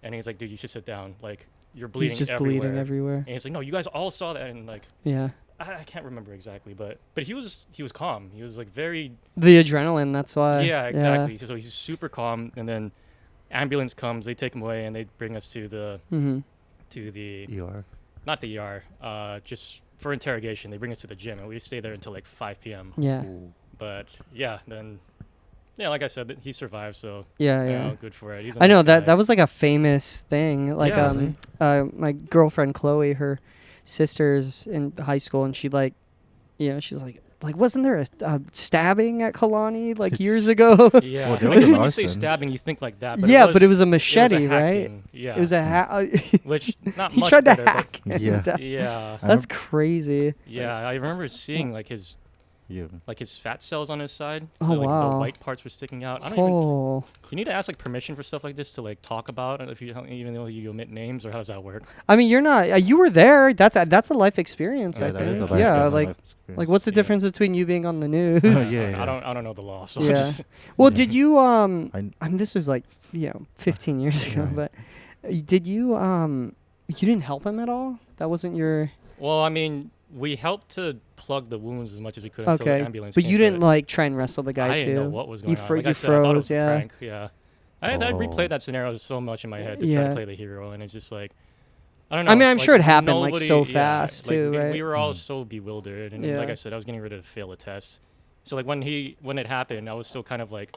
[SPEAKER 3] and he's like, "Dude, you should sit down. Like you're bleeding
[SPEAKER 1] He's just
[SPEAKER 3] everywhere."
[SPEAKER 1] bleeding everywhere.
[SPEAKER 3] And he's like, "No, you guys all saw that," and like.
[SPEAKER 1] Yeah.
[SPEAKER 3] I can't remember exactly, but he was calm. He was like very
[SPEAKER 1] The adrenaline. That's why.
[SPEAKER 3] yeah, exactly. So he's super calm, and then ambulance comes. They take him away, and they bring us to the
[SPEAKER 1] Mm-hmm.
[SPEAKER 2] ER.
[SPEAKER 3] not the ER, just for interrogation. They bring us to the gym, and we stay there until like 5 p.m.
[SPEAKER 1] Yeah.
[SPEAKER 2] Ooh.
[SPEAKER 3] But yeah, then yeah, like I said, he survived, so
[SPEAKER 1] Yeah.
[SPEAKER 3] you
[SPEAKER 1] Yeah.
[SPEAKER 3] know, good for it. He's a
[SPEAKER 1] I know
[SPEAKER 3] nice
[SPEAKER 1] that
[SPEAKER 3] guy.
[SPEAKER 1] that was like a famous thing. Like
[SPEAKER 3] Yeah.
[SPEAKER 1] my girlfriend Chloe, her sister's in high school, and she like, she's like like, wasn't there a stabbing at Kalani like years ago?
[SPEAKER 3] Yeah.
[SPEAKER 2] Well, there
[SPEAKER 3] I
[SPEAKER 2] was
[SPEAKER 3] guess
[SPEAKER 2] an
[SPEAKER 3] when you say
[SPEAKER 2] arson.
[SPEAKER 3] stabbing, you think like that. But
[SPEAKER 1] Yeah,
[SPEAKER 3] it
[SPEAKER 1] but it was a
[SPEAKER 3] it
[SPEAKER 1] machete,
[SPEAKER 3] a
[SPEAKER 1] right?
[SPEAKER 3] hacking. Yeah.
[SPEAKER 1] It was a
[SPEAKER 3] which not
[SPEAKER 1] he
[SPEAKER 3] much
[SPEAKER 1] tried to
[SPEAKER 3] better, but
[SPEAKER 1] hack.
[SPEAKER 2] Yeah.
[SPEAKER 3] yeah.
[SPEAKER 1] That's crazy.
[SPEAKER 3] Yeah, I remember seeing like his
[SPEAKER 2] Yeah.
[SPEAKER 3] fat cells on his side.
[SPEAKER 1] Oh,
[SPEAKER 3] like
[SPEAKER 1] wow.
[SPEAKER 3] The white parts were sticking out. I don't even.
[SPEAKER 1] Oh,
[SPEAKER 3] You need to ask like permission for stuff like this to like talk about, if you even though you omit names, or how does that work?
[SPEAKER 1] I mean, you're not. You were there. That's a life experience.
[SPEAKER 2] Yeah,
[SPEAKER 1] I
[SPEAKER 2] that is a
[SPEAKER 1] think.
[SPEAKER 2] life
[SPEAKER 1] Yeah,
[SPEAKER 2] experience.
[SPEAKER 1] like
[SPEAKER 2] Life experience.
[SPEAKER 1] like what's the
[SPEAKER 3] Yeah.
[SPEAKER 1] difference between you being on the news?
[SPEAKER 2] Oh, yeah.
[SPEAKER 3] I don't know the law, so
[SPEAKER 1] Yeah.
[SPEAKER 3] I just
[SPEAKER 1] Well,
[SPEAKER 2] Yeah.
[SPEAKER 1] did you I
[SPEAKER 2] I-
[SPEAKER 1] mean, this was like 15 years ago,
[SPEAKER 2] Right.
[SPEAKER 1] but did you you didn't help him at all? That wasn't your
[SPEAKER 3] Well, I mean, we helped to plug the wounds as much as we could until
[SPEAKER 1] okay.
[SPEAKER 3] the ambulance
[SPEAKER 1] But
[SPEAKER 3] came,
[SPEAKER 1] you didn't like try and wrestle the guy
[SPEAKER 3] I
[SPEAKER 1] too.
[SPEAKER 3] didn't know what was going on.
[SPEAKER 1] fro-
[SPEAKER 3] Like
[SPEAKER 1] you
[SPEAKER 3] I said, I thought it
[SPEAKER 1] froze,
[SPEAKER 3] was a
[SPEAKER 1] yeah.
[SPEAKER 3] prank. Yeah. I
[SPEAKER 2] Oh.
[SPEAKER 3] replayed that scenario so much in my head to try
[SPEAKER 1] Yeah.
[SPEAKER 3] to play the hero, and it's just like, I don't know.
[SPEAKER 1] I mean, I'm sure it happened, like,
[SPEAKER 3] nobody-
[SPEAKER 1] so
[SPEAKER 3] yeah,
[SPEAKER 1] fast,
[SPEAKER 3] like,
[SPEAKER 1] too,
[SPEAKER 3] we,
[SPEAKER 1] right?
[SPEAKER 3] We were all
[SPEAKER 2] Mm.
[SPEAKER 3] so bewildered, and
[SPEAKER 1] Yeah.
[SPEAKER 3] like I said, I was getting ready to fail a test. So like when it happened, I was still kind of like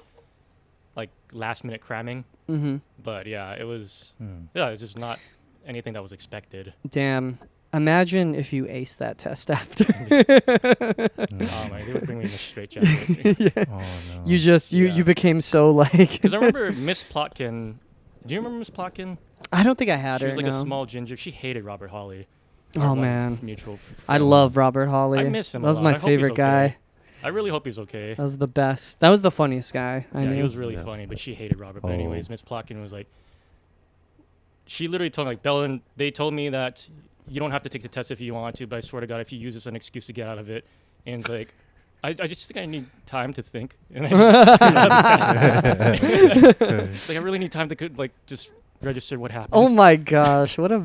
[SPEAKER 3] last minute cramming.
[SPEAKER 1] Mm-hmm.
[SPEAKER 3] But yeah, it was
[SPEAKER 2] Hmm.
[SPEAKER 3] it's just not anything that was expected.
[SPEAKER 1] Damn. Imagine if you aced that test after.
[SPEAKER 3] Oh my, they would bring me in a straight jacket.
[SPEAKER 1] Yeah.
[SPEAKER 2] Oh no.
[SPEAKER 1] You just you
[SPEAKER 3] Yeah.
[SPEAKER 1] became so like.
[SPEAKER 3] Because I remember Miss Plotkin. Do you remember Miss Plotkin?
[SPEAKER 1] I don't think I had
[SPEAKER 3] She
[SPEAKER 1] her.
[SPEAKER 3] was like
[SPEAKER 1] no.
[SPEAKER 3] a small ginger. She hated Robert Hawley.
[SPEAKER 1] Oh,
[SPEAKER 3] Our one
[SPEAKER 1] man.
[SPEAKER 3] mutual.
[SPEAKER 1] I
[SPEAKER 3] friend.
[SPEAKER 1] love Robert Hawley.
[SPEAKER 3] I miss him.
[SPEAKER 1] That
[SPEAKER 3] a
[SPEAKER 1] was
[SPEAKER 3] lot.
[SPEAKER 1] my
[SPEAKER 3] I hope he's
[SPEAKER 1] favorite
[SPEAKER 3] okay.
[SPEAKER 1] guy.
[SPEAKER 3] I really hope he's okay.
[SPEAKER 1] That was the best. That was the funniest guy I
[SPEAKER 3] Yeah,
[SPEAKER 1] knew.
[SPEAKER 3] he was really
[SPEAKER 2] Yeah.
[SPEAKER 3] funny, but she hated Robert. But
[SPEAKER 2] Oh.
[SPEAKER 3] anyways, Miss Plotkin was like, she literally told me like, Beldon, they told me that you don't have to take the test if you want to, but I swear to God, if you use this as an excuse to get out of it, and it's like, I just think I need time to think, and I just like I really need time to just register what happened.
[SPEAKER 1] Oh my gosh! What a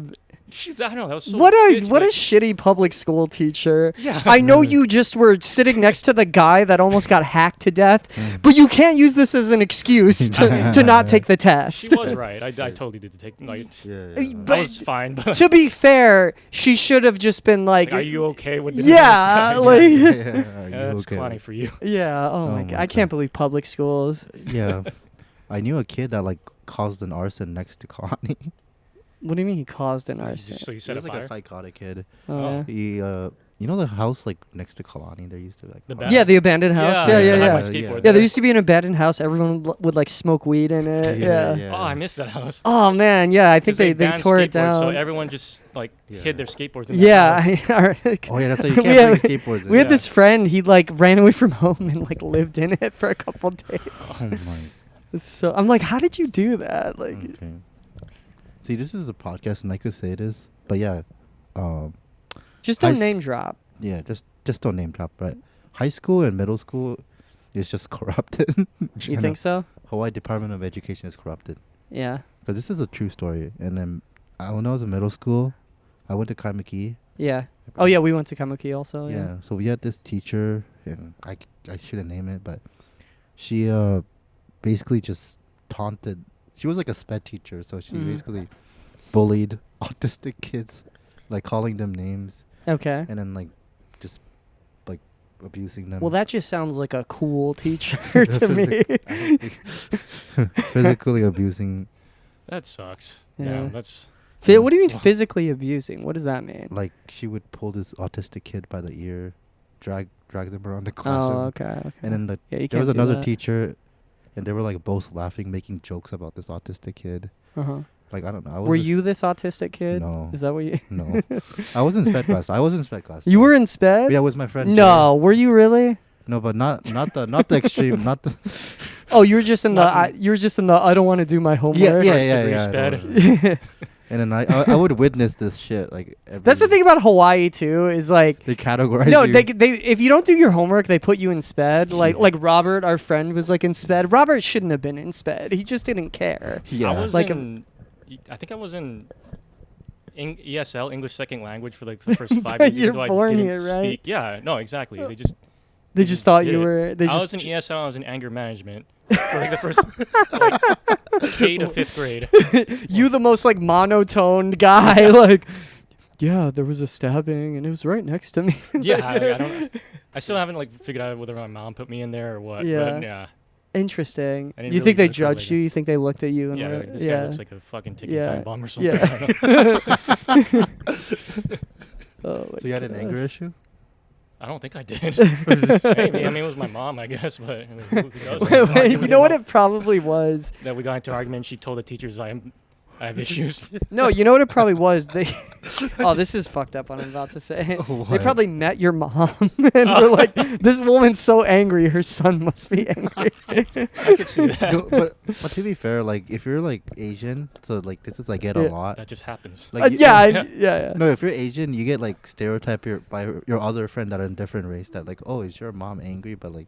[SPEAKER 3] She's, I don't know. That was so
[SPEAKER 1] what a
[SPEAKER 3] bitch,
[SPEAKER 1] what a
[SPEAKER 3] like,
[SPEAKER 1] shitty public school teacher.
[SPEAKER 3] yeah.
[SPEAKER 1] I know you just were sitting next to the guy that almost got hacked to death, but you can't use this as an excuse to not take the test.
[SPEAKER 3] She was right. I totally did take. Like,
[SPEAKER 2] Yeah.
[SPEAKER 1] But
[SPEAKER 3] I was fine. But
[SPEAKER 1] to be fair, she should have just been like,
[SPEAKER 3] are you okay with the
[SPEAKER 1] yeah, like,
[SPEAKER 3] Yeah,
[SPEAKER 2] Are you
[SPEAKER 3] that's
[SPEAKER 2] okay?
[SPEAKER 3] funny for you.
[SPEAKER 1] yeah. Oh, my
[SPEAKER 2] Oh
[SPEAKER 1] god,
[SPEAKER 2] my
[SPEAKER 1] I can't
[SPEAKER 2] God.
[SPEAKER 1] believe public schools.
[SPEAKER 2] Yeah. I knew a kid that like caused an arson next to Connie.
[SPEAKER 1] What do you mean he caused an arson?
[SPEAKER 3] So you
[SPEAKER 2] He
[SPEAKER 3] set a
[SPEAKER 2] was like
[SPEAKER 3] fire.
[SPEAKER 2] a psychotic kid.
[SPEAKER 1] Oh,
[SPEAKER 2] He you know the house like next to Kalani, there used to be like
[SPEAKER 3] The
[SPEAKER 2] a
[SPEAKER 3] back-
[SPEAKER 2] house?
[SPEAKER 1] yeah, the abandoned house. Yeah,
[SPEAKER 3] I used
[SPEAKER 1] yeah,
[SPEAKER 3] to have
[SPEAKER 1] yeah.
[SPEAKER 3] my
[SPEAKER 2] Yeah,
[SPEAKER 3] skateboard
[SPEAKER 1] Yeah,
[SPEAKER 3] there.
[SPEAKER 1] there used to be an abandoned house. Everyone would like smoke weed in it. Yeah.
[SPEAKER 3] Oh, I missed that house.
[SPEAKER 1] Oh man, yeah. I think
[SPEAKER 3] 'Cause
[SPEAKER 1] they
[SPEAKER 3] banned
[SPEAKER 1] tore it
[SPEAKER 3] skateboards,
[SPEAKER 1] down.
[SPEAKER 3] So everyone just like
[SPEAKER 2] Yeah.
[SPEAKER 3] hid their skateboards in that
[SPEAKER 1] Yeah.
[SPEAKER 3] house.
[SPEAKER 2] Oh yeah, that's why you
[SPEAKER 1] We
[SPEAKER 2] can't
[SPEAKER 1] had-
[SPEAKER 2] bring skateboards.
[SPEAKER 1] We had
[SPEAKER 3] Yeah.
[SPEAKER 1] this friend. He like ran away from home and like lived in it for a couple days.
[SPEAKER 2] Oh my.
[SPEAKER 1] So I'm like, how did you do that? Like,
[SPEAKER 2] Okay. See, this is a podcast, and I could say this, but yeah,
[SPEAKER 1] just don't
[SPEAKER 2] I s-
[SPEAKER 1] name drop.
[SPEAKER 2] yeah, just don't name drop. But high school and middle school is just corrupted.
[SPEAKER 1] You think so?
[SPEAKER 2] Hawaii Department of Education is corrupted.
[SPEAKER 1] Yeah.
[SPEAKER 2] Because this is a true story. And then when I was in middle school, I went to Kaimaki.
[SPEAKER 1] Yeah. Oh yeah, we went to Kamuki also.
[SPEAKER 2] Yeah.
[SPEAKER 1] Yeah.
[SPEAKER 2] So we had this teacher, and I shouldn't name it, but she basically just taunted. She was like a sped teacher, so she
[SPEAKER 1] Mhm.
[SPEAKER 2] basically bullied autistic kids, like calling them names,
[SPEAKER 1] Okay.
[SPEAKER 2] and then like just like abusing them.
[SPEAKER 1] Well, that just sounds like a cool teacher to me.
[SPEAKER 2] physically abusing,
[SPEAKER 3] That sucks.
[SPEAKER 1] Yeah.
[SPEAKER 3] Yeah, that's
[SPEAKER 1] What do you mean physically abusing? What does that mean?
[SPEAKER 2] like she would pull this autistic kid by the ear, drag them around the classroom,
[SPEAKER 1] Oh, okay. Okay.
[SPEAKER 2] and then
[SPEAKER 1] yeah, you
[SPEAKER 2] there was
[SPEAKER 1] can't do
[SPEAKER 2] another
[SPEAKER 1] that.
[SPEAKER 2] teacher, and they were like both laughing, making jokes about this autistic kid.
[SPEAKER 1] Uh-huh.
[SPEAKER 2] Like I don't know. I
[SPEAKER 1] Were you this autistic kid?
[SPEAKER 2] No.
[SPEAKER 1] Is that what you?
[SPEAKER 2] No, I was in sped class. I was in sped class.
[SPEAKER 1] You were in sped?
[SPEAKER 2] Yeah, with my friend.
[SPEAKER 1] No, were you really?
[SPEAKER 2] Jay. No, but not the extreme, not the.
[SPEAKER 1] Oh, you were just in the.
[SPEAKER 3] Not-
[SPEAKER 1] You were just in the. I don't want to do my homework.
[SPEAKER 3] First degree
[SPEAKER 2] I
[SPEAKER 3] sped.
[SPEAKER 2] know. And then I would witness this shit like.
[SPEAKER 1] That's the thing about Hawaii too. Is like.
[SPEAKER 2] They categorize.
[SPEAKER 1] No,
[SPEAKER 2] you.
[SPEAKER 1] they if you don't do your homework, they put you in sped. Like
[SPEAKER 2] Yeah.
[SPEAKER 1] like Robert, our friend, was like in sped. Robert shouldn't have been in sped. He just didn't care.
[SPEAKER 2] Yeah.
[SPEAKER 3] I was
[SPEAKER 1] Like
[SPEAKER 3] I think I was in ESL, English Second Language, for like the first 5 years.
[SPEAKER 1] You're
[SPEAKER 3] even though
[SPEAKER 1] born
[SPEAKER 3] I didn't
[SPEAKER 1] here, right?
[SPEAKER 3] speak. Yeah, no, exactly. They
[SPEAKER 1] They just thought
[SPEAKER 3] did
[SPEAKER 1] you
[SPEAKER 3] it.
[SPEAKER 1] were. They
[SPEAKER 3] I was
[SPEAKER 1] just.
[SPEAKER 3] in ESL. I was in anger management for like the first like, K to 5th grade.
[SPEAKER 1] You the most like monotoned guy. Like, yeah, there was a stabbing and it was right next to me.
[SPEAKER 3] Yeah, I still haven't like figured out whether my mom put me in there or what.
[SPEAKER 1] Yeah.
[SPEAKER 3] But yeah. I
[SPEAKER 1] Interesting.
[SPEAKER 3] didn't
[SPEAKER 1] You
[SPEAKER 3] really
[SPEAKER 1] think they
[SPEAKER 3] look at it
[SPEAKER 1] judged
[SPEAKER 3] later.
[SPEAKER 1] you? You think they looked at you and
[SPEAKER 3] Yeah,
[SPEAKER 1] were,
[SPEAKER 3] like, this guy looks like a fucking ticking
[SPEAKER 1] Yeah.
[SPEAKER 3] time bomb or something.
[SPEAKER 1] Yeah.
[SPEAKER 3] I don't know.
[SPEAKER 1] Oh my
[SPEAKER 2] So you had an
[SPEAKER 1] gosh.
[SPEAKER 2] anger issue?
[SPEAKER 3] I don't think I did. Maybe. I mean, it was my mom, I guess, but I mean, who does?
[SPEAKER 1] Wait, you know what it probably was?
[SPEAKER 3] That we got into an argument. She told the teachers I have issues.
[SPEAKER 1] No, you know what it probably was? They. Oh, this is fucked up. What I'm about to say. They
[SPEAKER 2] What?
[SPEAKER 1] probably met your mom and were like, "This woman's so angry. Her son must be angry."
[SPEAKER 3] I could see that.
[SPEAKER 2] No, but to be fair, like if you're like Asian, so like this is I get a
[SPEAKER 1] Yeah.
[SPEAKER 2] lot.
[SPEAKER 3] That just happens.
[SPEAKER 2] Like
[SPEAKER 1] Yeah.
[SPEAKER 2] no, if you're Asian, you get like stereotyped by your other friend that are in different race that like, oh, is your mom angry? But like,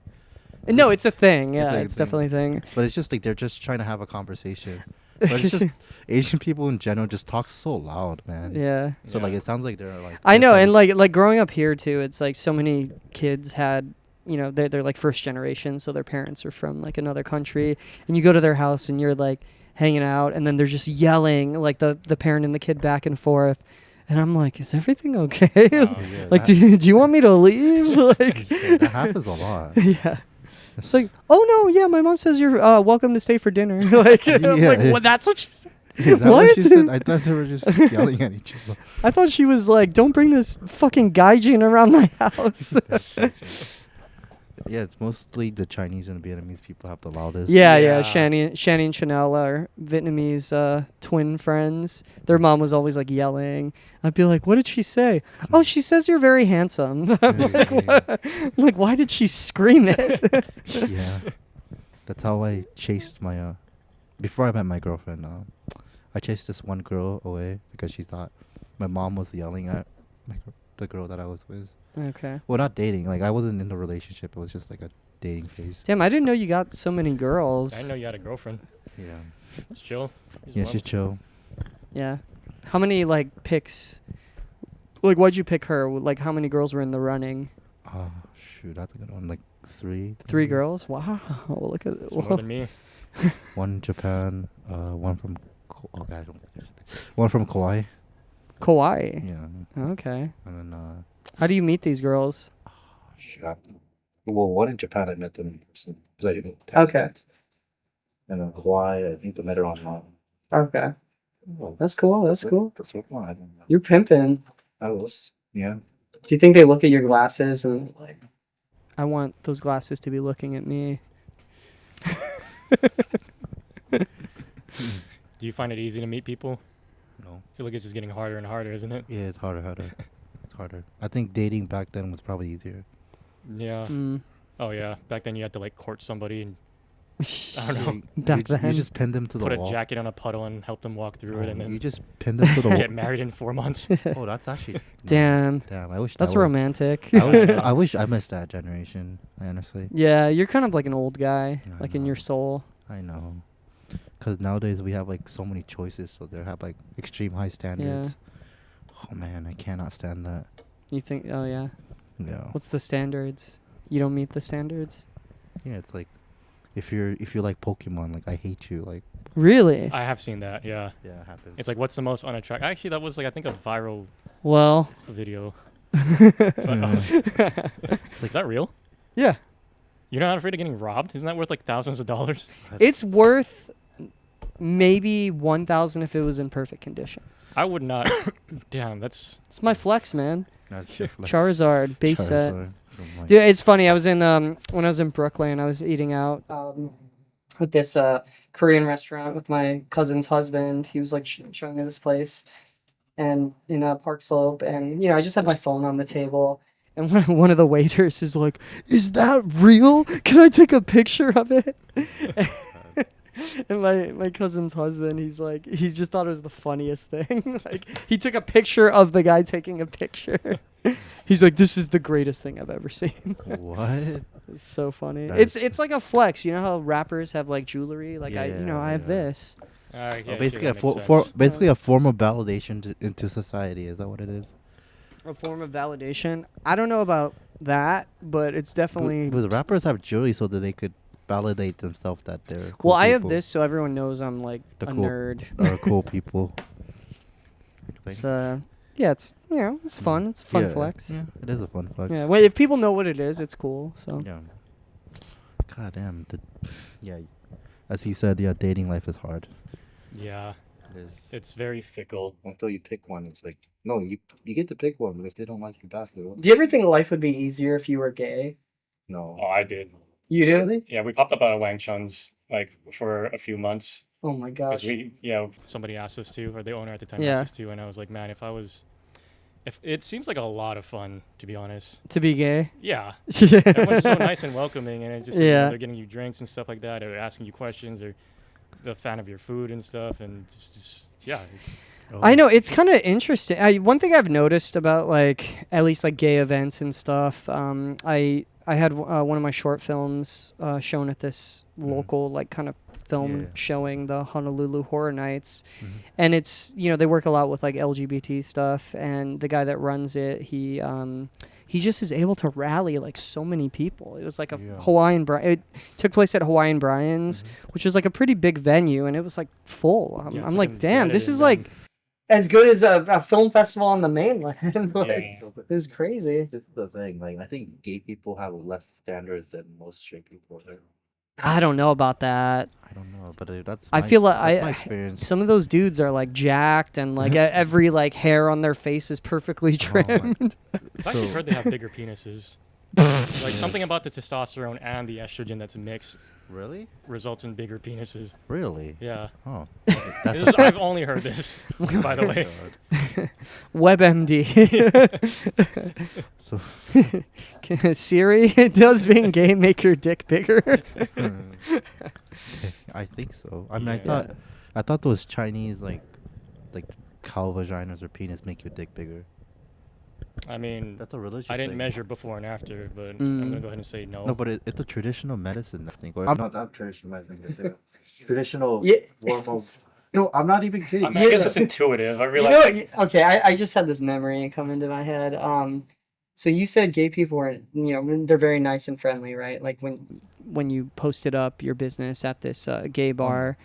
[SPEAKER 1] No, it's a thing. Yeah,
[SPEAKER 2] It's a
[SPEAKER 1] it's
[SPEAKER 2] thing.
[SPEAKER 1] definitely a thing.
[SPEAKER 2] but it's just like they're just trying to have a conversation. But it's just Asian people in general just talk so loud, man.
[SPEAKER 1] Yeah.
[SPEAKER 2] So
[SPEAKER 3] Yeah.
[SPEAKER 2] like it sounds like they're like.
[SPEAKER 1] I know,
[SPEAKER 2] they're
[SPEAKER 1] and like growing up here too, it's like so many kids had, you know, they're like first generation, so their parents are from like another country, and you go to their house and you're like hanging out, and then they're just yelling like the parent and the kid back and forth, and I'm like, is everything okay?
[SPEAKER 3] Oh,
[SPEAKER 2] yeah,
[SPEAKER 1] Like,
[SPEAKER 2] that,
[SPEAKER 1] do you want me to leave? Like,
[SPEAKER 2] yeah, that happens a lot.
[SPEAKER 1] yeah. It's like, oh no, yeah, my mom says you're welcome to stay for dinner. Like, I'm
[SPEAKER 2] Yeah,
[SPEAKER 1] like,
[SPEAKER 2] yeah.
[SPEAKER 1] what? That's what she said.
[SPEAKER 2] Is that what she
[SPEAKER 1] What?
[SPEAKER 2] said? I thought they were just yelling at each other.
[SPEAKER 1] I thought she was like, don't bring this fucking gaijin around my house.
[SPEAKER 2] Yeah, it's mostly the Chinese and Vietnamese people have the loudest.
[SPEAKER 1] Yeah,
[SPEAKER 3] Yeah.
[SPEAKER 1] Shani and Chanel are Vietnamese twin friends. Their mom was always like yelling. I'd be like, "What did she say?" "Oh, she says you're very handsome." I'm like, what? I'm like, why did she scream it?
[SPEAKER 2] Yeah. That's how I chased my before I met my girlfriend. I chased this one girl away because she thought my mom was yelling at the girl that I was with.
[SPEAKER 1] Okay.
[SPEAKER 2] Well, not dating. Like I wasn't in a relationship. It was just like a dating phase.
[SPEAKER 1] Damn, I didn't know you got so many girls.
[SPEAKER 3] I didn't know you had a girlfriend.
[SPEAKER 2] Yeah.
[SPEAKER 3] That's chill.
[SPEAKER 2] Yeah, she's chill.
[SPEAKER 1] Yeah. How many like picks? Like, why'd you pick her? Like, how many girls were in the running?
[SPEAKER 2] Oh shoot, that's a good one. Like three.
[SPEAKER 1] 3
[SPEAKER 2] maybe.
[SPEAKER 1] girls. Wow. Look at
[SPEAKER 3] It's more than me.
[SPEAKER 2] One Japan. One from. Okay, I don't think I should. One from Kauai.
[SPEAKER 1] Kauai.
[SPEAKER 2] Yeah.
[SPEAKER 1] Okay.
[SPEAKER 2] And then
[SPEAKER 1] How do you meet these girls?
[SPEAKER 2] well, one in Japan I met them in person.
[SPEAKER 1] Okay.
[SPEAKER 2] And in Hawaii, I think I met her online.
[SPEAKER 1] Okay.
[SPEAKER 2] Oh,
[SPEAKER 1] That's cool. That's cool.
[SPEAKER 2] That's what I don't know.
[SPEAKER 1] You're pimping.
[SPEAKER 2] I was. Yeah.
[SPEAKER 1] Do you think they look at your glasses and like, I want those glasses to be looking at me?
[SPEAKER 3] Do you find it easy to meet people?
[SPEAKER 2] No.
[SPEAKER 3] I feel like it's just getting harder and harder, isn't it?
[SPEAKER 2] Yeah, it's harder. It's harder. I think dating back then was probably easier.
[SPEAKER 3] Yeah.
[SPEAKER 1] Mm.
[SPEAKER 3] Oh yeah. Back then you had to like court somebody and I don't know.
[SPEAKER 1] Back
[SPEAKER 2] you
[SPEAKER 1] then.
[SPEAKER 2] just pinned them to the
[SPEAKER 3] Put a
[SPEAKER 2] wall.
[SPEAKER 3] jacket on a puddle and help them walk through it, and
[SPEAKER 2] You
[SPEAKER 3] then
[SPEAKER 2] just pinned them to the wall.
[SPEAKER 3] get married in 4 months.
[SPEAKER 2] Oh, that's actually.
[SPEAKER 1] Damn.
[SPEAKER 2] Damn. I wish.
[SPEAKER 1] That's
[SPEAKER 2] that was-
[SPEAKER 1] romantic.
[SPEAKER 2] I wish I missed that generation. Honestly.
[SPEAKER 1] Yeah, you're kind of like an old guy,
[SPEAKER 2] I
[SPEAKER 1] like in
[SPEAKER 2] know.
[SPEAKER 1] your soul.
[SPEAKER 2] I know. Because nowadays we have like so many choices, so they have like extreme high standards. Oh man, I cannot stand that.
[SPEAKER 1] You think? Oh yeah.
[SPEAKER 2] No.
[SPEAKER 1] What's the standards? You don't meet the standards.
[SPEAKER 2] Yeah, it's like if you're like Pokemon, like I hate you, like
[SPEAKER 1] Really?
[SPEAKER 3] I have seen that. Yeah.
[SPEAKER 2] yeah, it happens.
[SPEAKER 3] It's like, what's the most unattractive? Actually, that was like I think a viral
[SPEAKER 1] Well.
[SPEAKER 3] video.
[SPEAKER 2] Yeah.
[SPEAKER 3] Is that real?
[SPEAKER 1] Yeah.
[SPEAKER 3] You're not afraid of getting robbed? Isn't that worth like thousands of dollars?
[SPEAKER 1] It's worth maybe 1,000 if it was in perfect condition.
[SPEAKER 3] I would not. Damn, that's
[SPEAKER 1] It's my flex, man.
[SPEAKER 2] That's like
[SPEAKER 1] Charizard base set.
[SPEAKER 2] Charizard. Oh my-
[SPEAKER 1] Dude, it's funny. I was in when I was in Brooklyn. I was eating out at this Korean restaurant with my cousin's husband. He was like showing me this place, and in Park Slope. And you know, I just had my phone on the table, and one of the waiters is like, "Is that real? Can I take a picture of it?" And my cousin's husband, he's like, he just thought it was the funniest thing. Like, he took a picture of the guy taking a picture. He's like, this is the greatest thing I've ever seen.
[SPEAKER 2] What?
[SPEAKER 1] It's so funny.
[SPEAKER 2] That's-
[SPEAKER 1] It's like a flex. You know how rappers have like jewelry? Like I
[SPEAKER 2] Yeah,
[SPEAKER 1] have
[SPEAKER 2] yeah.
[SPEAKER 1] this.
[SPEAKER 3] yeah,
[SPEAKER 2] Basically,
[SPEAKER 3] that makes
[SPEAKER 2] for
[SPEAKER 3] sense.
[SPEAKER 2] basically a form of validation into society. Is that what it is?
[SPEAKER 1] A form of validation. I don't know about that, but it's definitely.
[SPEAKER 2] Because rappers have jewelry so that they could validate themselves that they're cool
[SPEAKER 1] Well, I have
[SPEAKER 2] people,
[SPEAKER 1] this, so everyone knows I'm like
[SPEAKER 2] The
[SPEAKER 1] a
[SPEAKER 2] cool-
[SPEAKER 1] nerd.
[SPEAKER 2] Are cool people.
[SPEAKER 1] It's yeah, it's it's fun. It's a fun
[SPEAKER 2] Yeah,
[SPEAKER 1] flex.
[SPEAKER 2] Yeah, it is a fun flex.
[SPEAKER 1] Yeah. Well, if people know what it is, it's cool. So.
[SPEAKER 2] Yeah. God damn. Yeah. As he said, yeah, dating life is hard.
[SPEAKER 3] Yeah. It's very fickle.
[SPEAKER 2] Until you pick one, it's like no, you get to pick one, but if they don't like you back,
[SPEAKER 1] Do you ever think life would be easier if you were gay?
[SPEAKER 2] no.
[SPEAKER 3] Oh, I did.
[SPEAKER 1] You do?
[SPEAKER 3] Yeah, we popped up out of Wang Chun's like for a few months
[SPEAKER 1] Oh my
[SPEAKER 3] because
[SPEAKER 1] gosh.
[SPEAKER 3] somebody asked us to, or the owner at the time
[SPEAKER 1] Yeah.
[SPEAKER 3] asked us to, and I was like, man, if it seems like a lot of fun, to be honest.
[SPEAKER 1] To be gay?
[SPEAKER 3] Yeah,
[SPEAKER 1] Yeah.
[SPEAKER 3] everyone's so nice and welcoming, and it's just
[SPEAKER 1] Yeah.
[SPEAKER 3] they're getting you drinks and stuff like that, or asking you questions, or the fan of your food and stuff, and just yeah.
[SPEAKER 1] I know it's kind of interesting. One thing I've noticed about like at least like gay events and stuff. I had one of my short films shown at this local like kind of film showing, the Honolulu Horror Nights, and it's they work a lot with like LGBT stuff, and the guy that runs it, he just is able to rally like so many people. It was like a Hawaiian it took place at Hawaiian Brian's, which was like a pretty big venue, and it was like full. I'm like, damn, this is like as good as a film festival on the mainland. Like, this is crazy.
[SPEAKER 2] This is the thing. Like, I think gay people have less standards than most straight people.
[SPEAKER 1] I don't know about that.
[SPEAKER 2] I don't know, but that's.
[SPEAKER 1] I feel like
[SPEAKER 2] that's my experience.
[SPEAKER 1] some of those dudes are like jacked, and like every like hair on their face is perfectly trimmed.
[SPEAKER 3] I've actually heard they have bigger penises. Like something about the testosterone and the estrogen that's mixed
[SPEAKER 2] Really?
[SPEAKER 3] results in bigger penises.
[SPEAKER 2] Really?
[SPEAKER 3] Yeah.
[SPEAKER 2] Oh.
[SPEAKER 3] I've only heard this, by the way.
[SPEAKER 1] WebMD. Siri, does being gay make your dick bigger?
[SPEAKER 2] I think so. I mean, I thought those Chinese like cow vaginas or penis make your dick bigger.
[SPEAKER 3] I mean,
[SPEAKER 2] That's a religious
[SPEAKER 3] I didn't
[SPEAKER 2] thing.
[SPEAKER 3] measure before and after, but I'm gonna go ahead and say no.
[SPEAKER 2] No, but it's a traditional medicine, I think. Not traditional medicine. Traditional form of. No, I'm not even kidding.
[SPEAKER 3] I mean, I guess it's intuitive. I realize.
[SPEAKER 1] Okay, I just had this memory come into my head. So you said gay people are, they're very nice and friendly, right? Like when you posted up your business at this gay bar,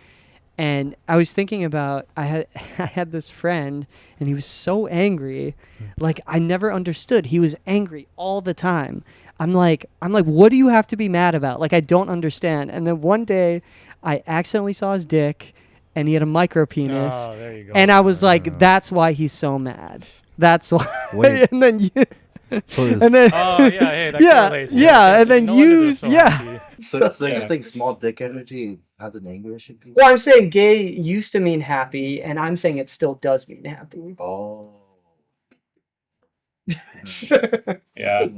[SPEAKER 1] and I was thinking about I had this friend, and he was so angry, like I never understood. He was angry all the time. I'm like, what do you have to be mad about? Like I don't understand. And then one day, I accidentally saw his dick, and he had a micro penis.
[SPEAKER 3] Oh, there you go.
[SPEAKER 1] And I was like, that's why he's so mad. That's why.
[SPEAKER 2] Wait.
[SPEAKER 1] And then you. And then.
[SPEAKER 3] Oh yeah, hey, that
[SPEAKER 1] Yeah,
[SPEAKER 3] correlates.
[SPEAKER 1] yeah, and then
[SPEAKER 3] no wonder they're so
[SPEAKER 1] yeah.
[SPEAKER 3] happy.
[SPEAKER 2] So
[SPEAKER 3] Yeah.
[SPEAKER 2] you think small dick energy has an anger issue?
[SPEAKER 1] Well, I'm saying gay used to mean happy, and I'm saying it still does mean happy.
[SPEAKER 2] Oh.
[SPEAKER 3] Yeah,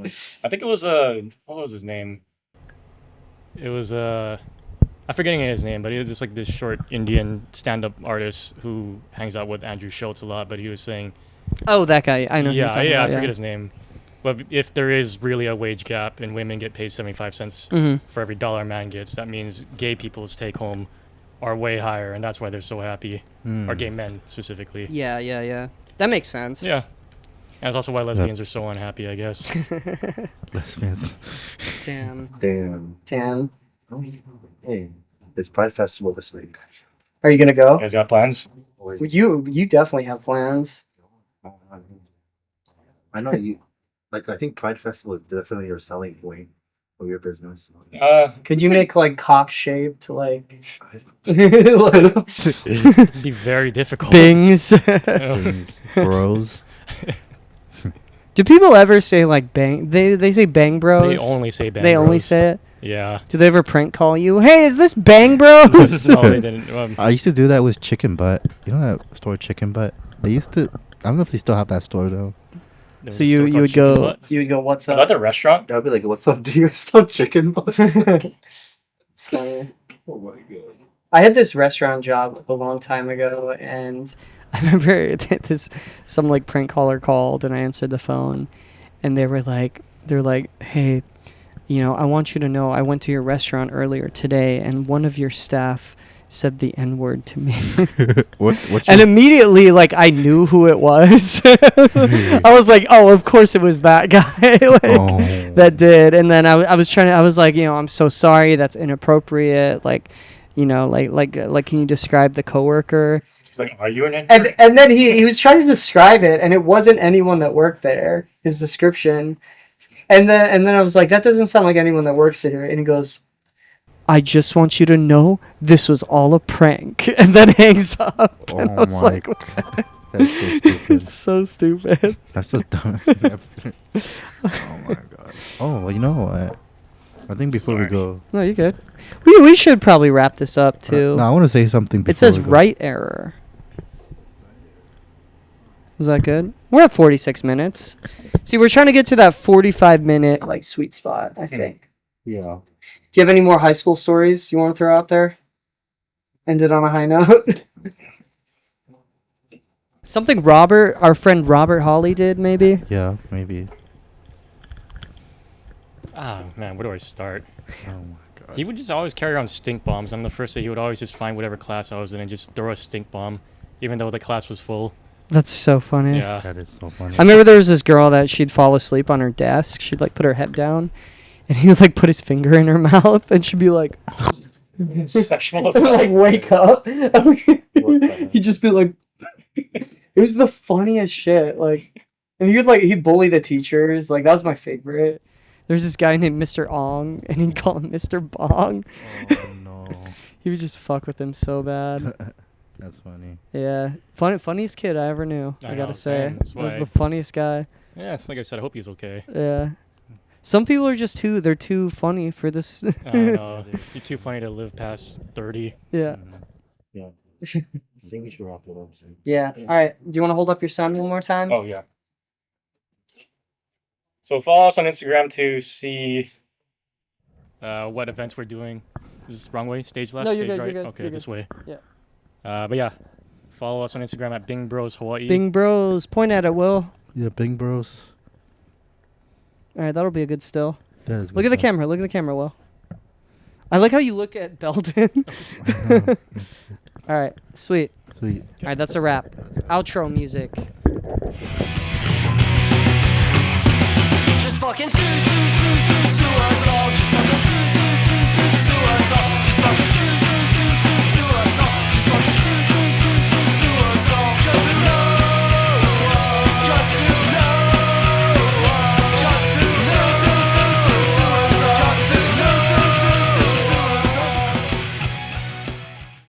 [SPEAKER 3] I think it was what was his name? It was I'm forgetting his name, but he was just like this short Indian stand-up artist who hangs out with Andrew Schultz a lot. But he was saying,
[SPEAKER 1] Oh, that guy. I know. who you're
[SPEAKER 3] yeah,
[SPEAKER 1] talking
[SPEAKER 3] I
[SPEAKER 1] about,
[SPEAKER 3] forget his name. But if there is really a wage gap and women get paid 75 cents
[SPEAKER 1] Mhm.
[SPEAKER 3] for every dollar a man gets, that means gay people's take home are way higher, and that's why they're so happy, or gay men specifically.
[SPEAKER 1] Yeah. That makes sense.
[SPEAKER 3] Yeah. And that's also why lesbians are so unhappy, I guess.
[SPEAKER 2] Lesbians.
[SPEAKER 1] Damn.
[SPEAKER 2] Hey, it's Pride Festival this week.
[SPEAKER 1] Are you gonna go?
[SPEAKER 3] You guys got plans?
[SPEAKER 1] You definitely have plans.
[SPEAKER 2] I know you. Like, I think Pride Festival is definitely your selling point of your business.
[SPEAKER 1] Could you make like cock shaped like
[SPEAKER 3] It'd be very difficult.
[SPEAKER 1] bings?
[SPEAKER 2] Bros.
[SPEAKER 1] Do people ever say like bang? They say bang bros.
[SPEAKER 3] They only say bang
[SPEAKER 1] They only
[SPEAKER 3] bros.
[SPEAKER 1] say it.
[SPEAKER 3] Yeah.
[SPEAKER 1] Do they ever prank call you? Hey, is this bang bros?
[SPEAKER 3] No, they didn't.
[SPEAKER 2] I used to do that with Chicken Butt. You know that store Chicken Butt? They used to. I don't know if they still have that store though.
[SPEAKER 3] there
[SPEAKER 1] So
[SPEAKER 3] was a
[SPEAKER 1] you
[SPEAKER 3] store
[SPEAKER 1] you
[SPEAKER 3] called
[SPEAKER 1] would
[SPEAKER 3] Chicken
[SPEAKER 1] go
[SPEAKER 3] Butt.
[SPEAKER 1] you would go what's
[SPEAKER 3] Is
[SPEAKER 1] up?
[SPEAKER 3] that the restaurant?
[SPEAKER 2] I'd be like, "What's up? Do you sell chicken butts?"
[SPEAKER 1] It's funny.
[SPEAKER 2] Oh my god.
[SPEAKER 1] I had this restaurant job a long time ago, and I remember some like prank caller called, and I answered the phone, and they're like, hey, I want you to know I went to your restaurant earlier today, and one of your staff said the N-word to me.
[SPEAKER 2] What?
[SPEAKER 1] And immediately, like, I knew who it was. I was like, oh, of course it was that guy that did. And then I was like, I'm so sorry. That's inappropriate. Like, can you describe the coworker?
[SPEAKER 3] He's like, are you an N?
[SPEAKER 1] And then he was trying to describe it, and it wasn't anyone that worked there, his description. And then I was like, that doesn't sound like anyone that works here. And he goes, I just want you to know this was all a prank. And then hangs up.
[SPEAKER 2] Oh
[SPEAKER 1] And I was
[SPEAKER 2] my
[SPEAKER 1] like,
[SPEAKER 2] god. That's so stupid.
[SPEAKER 1] it's so stupid.
[SPEAKER 2] That's so dumb. Oh my god. Oh, well, you know what? I think before we
[SPEAKER 3] Sorry.
[SPEAKER 2] go,
[SPEAKER 1] No, you're good. We should probably wrap this up too.
[SPEAKER 2] no, I want to say something. Before
[SPEAKER 1] It says
[SPEAKER 2] we go.
[SPEAKER 1] right error. Is that good? We're at 46 minutes. See, we're trying to get to that 45-minute like sweet spot, I think.
[SPEAKER 2] Yeah.
[SPEAKER 1] Do you have any more high school stories you want to throw out there? End it on a high note. Something our friend Robert Hawley did, maybe?
[SPEAKER 2] Yeah, maybe.
[SPEAKER 3] Ah, man, where do I start?
[SPEAKER 2] Oh my god.
[SPEAKER 3] He would just always carry around stink bombs. I'm the first day he would always just find whatever class I was in and just throw a stink bomb, even though the class was full.
[SPEAKER 1] That's so funny.
[SPEAKER 3] Yeah.
[SPEAKER 2] That is so funny.
[SPEAKER 1] I remember there was this girl that she'd fall asleep on her desk. She'd like put her head down, and he would like put his finger in her mouth, and she'd be like,
[SPEAKER 3] Sexual
[SPEAKER 1] like wake up. He'd just be like, it was the funniest shit. Like, and he'd bully the teachers. Like that was my favorite. There's this guy named Mr. Ong, and he'd call him Mr. Bong.
[SPEAKER 2] Oh no.
[SPEAKER 1] He would just fuck with him so bad.
[SPEAKER 2] That's funny.
[SPEAKER 1] Yeah, funniest kid I ever knew. I gotta
[SPEAKER 3] know,
[SPEAKER 1] say,
[SPEAKER 3] same. That's
[SPEAKER 1] was
[SPEAKER 3] why-
[SPEAKER 1] the funniest guy.
[SPEAKER 3] Yeah, it's like I said, I hope he's okay.
[SPEAKER 1] Yeah. Some people are just they're too funny for this.
[SPEAKER 3] I don't know. You're too funny to live past 30.
[SPEAKER 1] Yeah.
[SPEAKER 2] Yeah. I think we should wrap it up.
[SPEAKER 1] Yeah. All right. Do you want to hold up your son one more time?
[SPEAKER 3] Oh, yeah. So follow us on Instagram to see what events we're doing. Is this wrong way? Stage left?
[SPEAKER 1] No, you're
[SPEAKER 3] stage
[SPEAKER 1] good,
[SPEAKER 3] right?
[SPEAKER 1] you're good,
[SPEAKER 3] Okay,
[SPEAKER 1] you're
[SPEAKER 3] this way.
[SPEAKER 1] Yeah.
[SPEAKER 3] But yeah, follow us on Instagram at Bing Bros Hawaii.
[SPEAKER 1] Bing Bros. Point at it, Will.
[SPEAKER 2] Yeah, Bing Bros.
[SPEAKER 1] All right, that'll be a good still.
[SPEAKER 2] That is
[SPEAKER 1] Look at the camera. Look at the camera, Will. I like how you look at Beldon. All right, sweet.
[SPEAKER 2] Sweet.
[SPEAKER 1] All right, that's a wrap. Outro music.
[SPEAKER 4] Just fucking